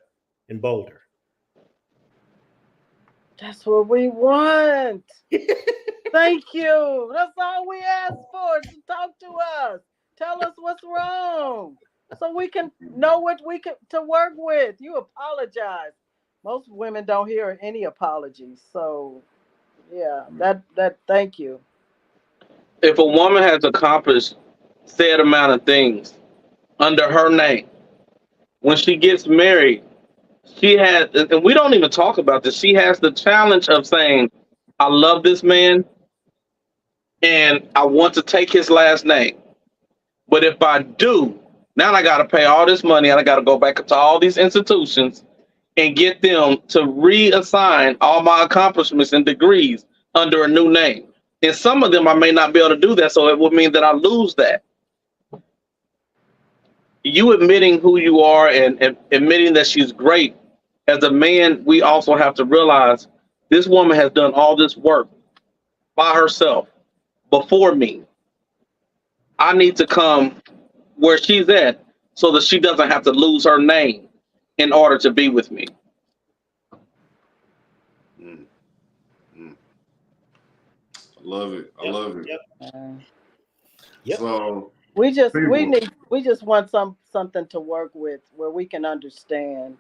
B: and bolder.
E: That's what we want. Thank you. That's all we ask for, to talk to us. Tell us what's wrong so we can know what we can to work with. You apologize. Most women don't hear any apologies. So yeah, that thank you.
D: If a woman has accomplished said amount of things under her name, when she gets married, she has, and we don't even talk about this, she has the challenge of saying, I love this man and I want to take his last name. But if I do, now I got to pay all this money and I got to go back to all these institutions and get them to reassign all my accomplishments and degrees under a new name. And some of them I may not be able to do that, so it would mean that I lose that. You admitting who you are and admitting that she's great, as a man, we also have to realize this woman has done all this work by herself before me. I need to come where she's at so that she doesn't have to lose her name in order to be with me.
A: I love it. I love it.
B: Yep.
A: So
E: we just want something to work with where we can understand.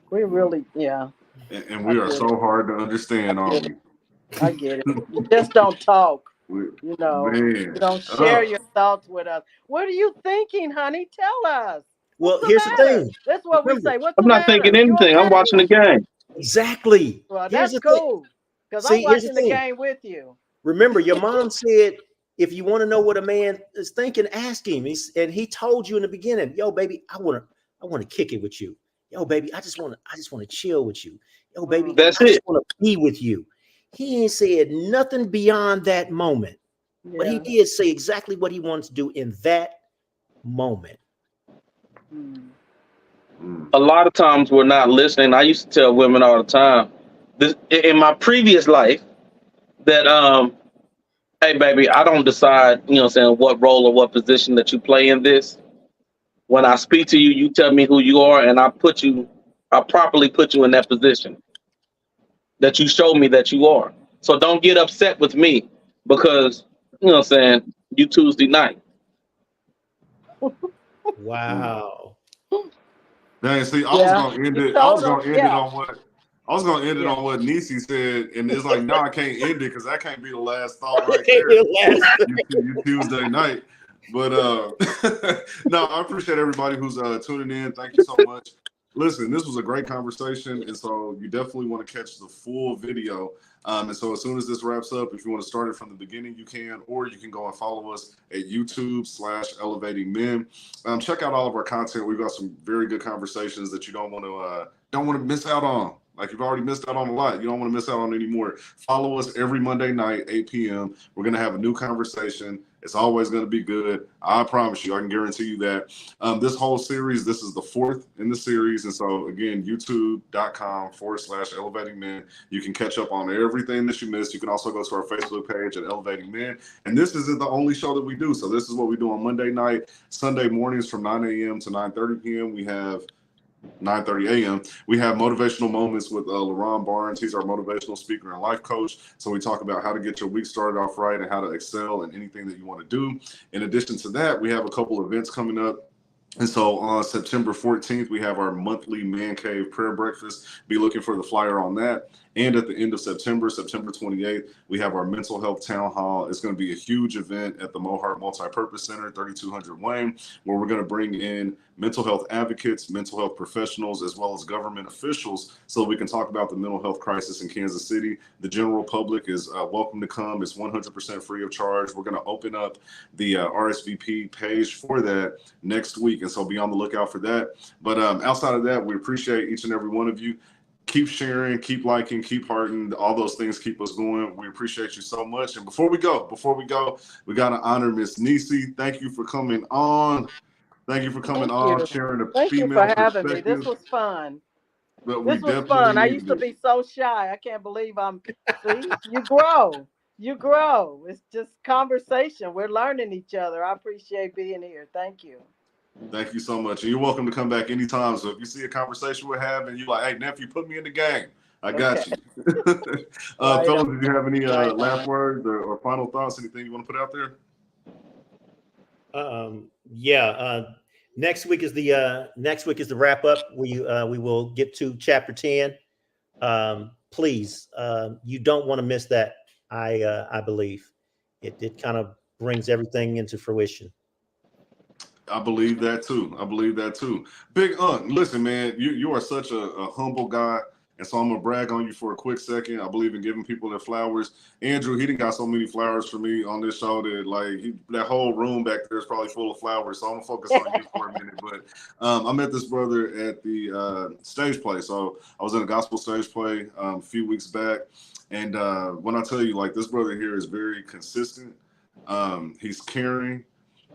E: We really, yeah.
A: And we are so hard to understand, aren't we?
E: I get it. You just don't talk. You know,
A: Man.
E: you don't share your thoughts with us. What are you thinking, honey? Tell us.
B: Well,
E: What's the
B: here's the
E: matter?
B: thing.
E: That's what we
B: Remember,
E: say. What's
D: I'm
E: the
D: not thinking
E: matter? You
D: anything. I'm
E: okay?
D: watching the game.
B: exactly.
E: Well,
B: Here's
E: that's
B: the thing.
E: cool. Because I'm
B: See, here's the
E: watching the
B: thing.
E: game with you.
B: Remember, your mom said, if you want to know what a man is thinking, ask him. And he told you in the beginning, yo, baby, I want to kick it with you. Yo, baby, I just want to chill with you. Yo, baby,
D: That's
B: I just
D: it.
B: want to be with you. He ain't said nothing beyond that moment, but he
E: Yeah.
B: did say exactly what he wanted to do in that moment.
D: A lot of times we're not listening. I used to tell women all the time, this in my previous life, that hey baby, I don't decide, you know what I'm saying, what role or what position that you play in this. When I speak to you, you tell me who you are, and I properly put you in that position that you showed me that you are. So don't get upset with me because, you know what I'm saying, you Tuesday night.
B: Wow.
A: Dang, see, I was
E: Yeah.
A: gonna end
E: You
A: it. I was
E: told
A: gonna
E: them.
A: end it
E: Yeah.
A: on what I was gonna end it
E: Yeah.
A: on what Nisi said, and it's like, no, I can't end it because that can't be the last thought right there. You Tuesday night. But no, I appreciate everybody who's tuning in. Thank you so much. Listen, this was a great conversation, and so you definitely want to catch the full video. And so as soon as this wraps up, if you want to start it from the beginning, you can, or you can go and follow us at YouTube/Elevating Men. Check out all of our content. We've got some very good conversations that you don't want to miss out on. Like you've already missed out on a lot. You don't want to miss out on any more. Follow us every Monday night, 8 p.m. We're going to have a new conversation. It's always going to be good. I promise you. I can guarantee you that. This whole series, this is the 4th in the series. And so, again, youtube.com/Elevating Men. You can catch up on everything that you missed. You can also go to our Facebook page at Elevating Men. And this isn't the only show that we do. So this is what we do on Monday night, Sunday mornings from 9 a.m. to 9:30 p.m. We have 9:30 a.m. We have motivational moments with LaRon Barnes. He's our motivational speaker and life coach. So we talk about how to get your week started off right and how to excel in anything that you want to do. In addition to that, we have a couple events coming up. And so on September 14th, we have our monthly Man Cave prayer breakfast. Be looking for the flyer on that. And at the end of September, September 28th, we have our mental health town hall. It's going to be a huge event at the Mohart Multipurpose Center, 3200 Wayne, where we're going to bring in mental health advocates, mental health professionals, as well as government officials so we can talk about the mental health crisis in Kansas City. The general public is welcome to come. It's 100% free of charge. We're going to open up the RSVP page for that next week. And so be on the lookout for that. But outside of that, we appreciate each and every one of you. Keep sharing, keep liking, keep hearting. All those things keep us going. We appreciate you so much. And before we go, we got to honor Miss Nisi. Thank you for coming on. Thank you for coming on, sharing a
E: Thank you
A: female
E: for having me.
A: perspective.
E: This was fun.
A: But
E: This was fun. I used to be so shy. I can't believe see, you grow. You grow. It's just conversation. We're learning each other. I appreciate being here. Thank you.
A: Thank you so much. And you're welcome to come back anytime. So if you see a conversation we're having, you're like, hey, nephew, put me in the game. I got you. Fellas, did you have any last words or final thoughts? Anything you want to put out there?
B: Next week is the wrap up. We will get to chapter 10. Please, you don't want to miss that. I believe it kind of brings everything into fruition.
A: I believe that too. Big listen, man, you are such a humble guy. And so I'm gonna brag on you for a quick second. I believe in giving people their flowers. Andrew, he done got so many flowers for me on this show that that whole room back there is probably full of flowers. So I'm gonna focus on you for a minute. But I met this brother at the stage play. So I was in a gospel stage play a few weeks back. And when I tell you, like, this brother here is very consistent. He's caring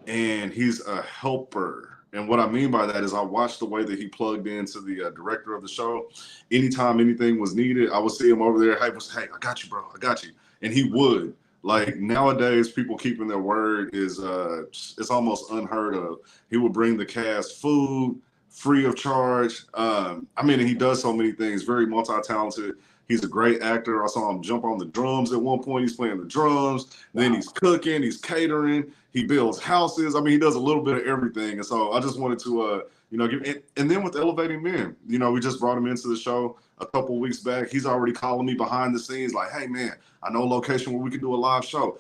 A: and he's a helper. And what I mean by that is I watched the way that he plugged into the director of the show. Anytime anything was needed, I would see him over there. Hey, I got you, bro. I got you. And he would. Like, nowadays, people keeping their word is it's almost unheard of. He would bring the cast food free of charge. He does so many things. Very multi-talented. He's a great actor. I saw him jump on the drums at one point. He's playing the drums. Wow. Then he's cooking. He's catering. He builds houses. He does a little bit of everything. And so I just wanted to You know, and then with Elevating Men, you know, we just brought him into the show a couple weeks back. He's already calling me behind the scenes like, hey, man, I know a location where we can do a live show.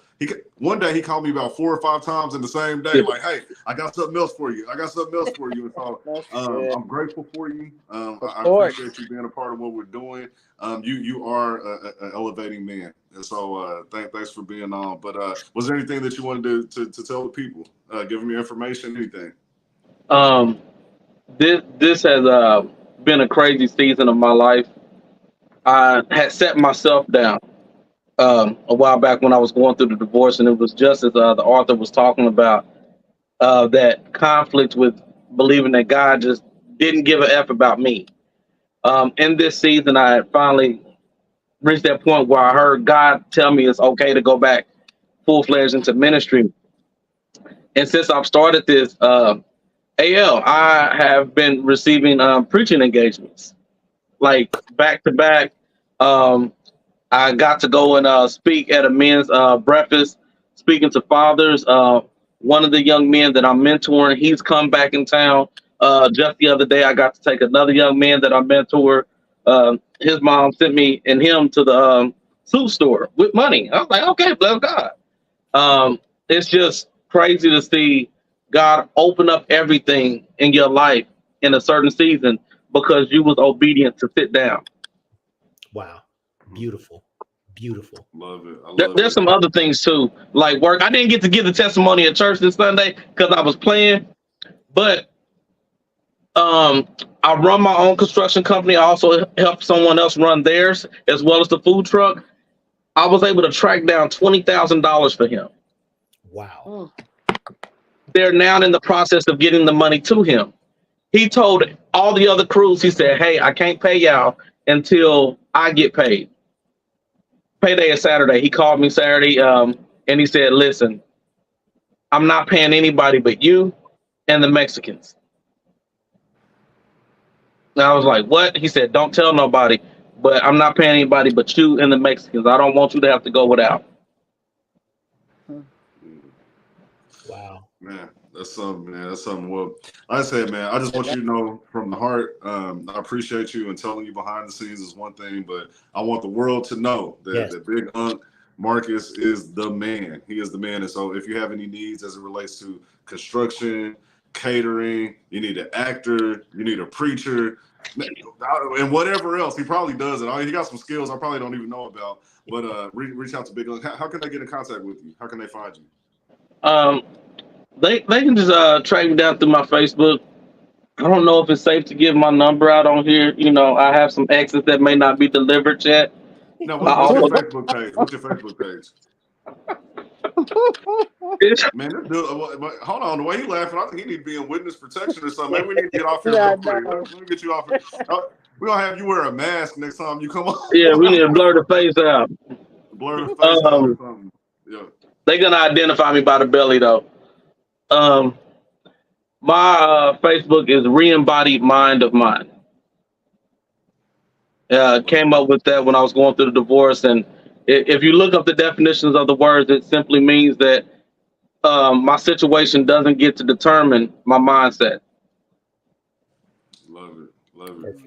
A: One day he called me about 4 or 5 times in the same day, like, hey, I got something else for you. And so I'm grateful for you. I appreciate you being a part of what we're doing. You are an Elevating Man. And so thanks for being on. But was there anything that you wanted to tell the people? Giving me information, anything?
D: This has been a crazy season of my life. I had set myself down a while back when I was going through the divorce, and it was just as the author was talking about that conflict with believing that God just didn't give a F about me. In this season, I had finally reached that point where I heard God tell me it's okay to go back full-fledged into ministry. And since I've started this, I have been receiving preaching engagements, like back to back. I got to go and speak at a men's breakfast, speaking to fathers. One of the young men that I'm mentoring, he's come back in town. Just the other day, I got to take another young man that I mentor. His mom sent me and him to the soup store with money. I was like, okay, bless God. It's just crazy to see God open up everything in your life in a certain season because you was obedient to sit down.
B: Wow. Beautiful. Beautiful.
A: Love it.
D: There's some other things too, like work. I didn't get to give the testimony at church this Sunday because I was playing, but I run my own construction company. I also help someone else run theirs as well as the food truck. I was able to track down $20,000 for him.
B: Wow.
D: They're now in the process of getting the money to him. He told all the other crews, he said, hey, I can't pay y'all until I get paid. Payday is Saturday. He called me Saturday and he said, listen, I'm not paying anybody but you and the Mexicans. And I was like, what? He said, don't tell nobody, but I'm not paying anybody but you and the Mexicans. I don't want you to have to go without.
B: Wow.
A: Man, that's something, man. That's something. Well, like I said, man, I just want you to know from the heart, I appreciate you, and telling you behind the scenes is one thing, but I want the world to know that, that Big Unc Marcus is the man. He is the man. And so if you have any needs as it relates to construction, catering, you need an actor, you need a preacher, and whatever else, he probably does it. He got some skills I probably don't even know about, but reach out to Big Unc. How can they get in contact with you? How can they find you?
D: They can just track me down through my Facebook. I don't know if it's safe to give my number out on here. You know, I have some exes that may not be delivered yet.
A: No, what's your Facebook page? What's your Facebook page? Man, this dude, hold on. The way he laughing, I think he need to be in witness protection or something. Maybe we need to get off here real quick. Let me get you off here. We're going to have you wear a mask next time you come on.
D: Yeah, we need to blur the face out.
A: Blur the face out or something. Yeah.
D: They're going to identify me by the belly, though. My Facebook is Re-Embodied Mind of Mine. Came up with that when I was going through the divorce, and if you look up the definitions of the words, it simply means that my situation doesn't get to determine my mindset.
A: Love it. Love it.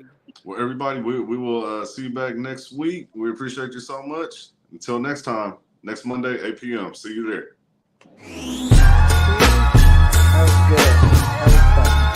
A: Well, everybody, we will see you back next week. We appreciate you so much. Until next time, next Monday, 8 p.m. See you there.
E: That was good. That was fun.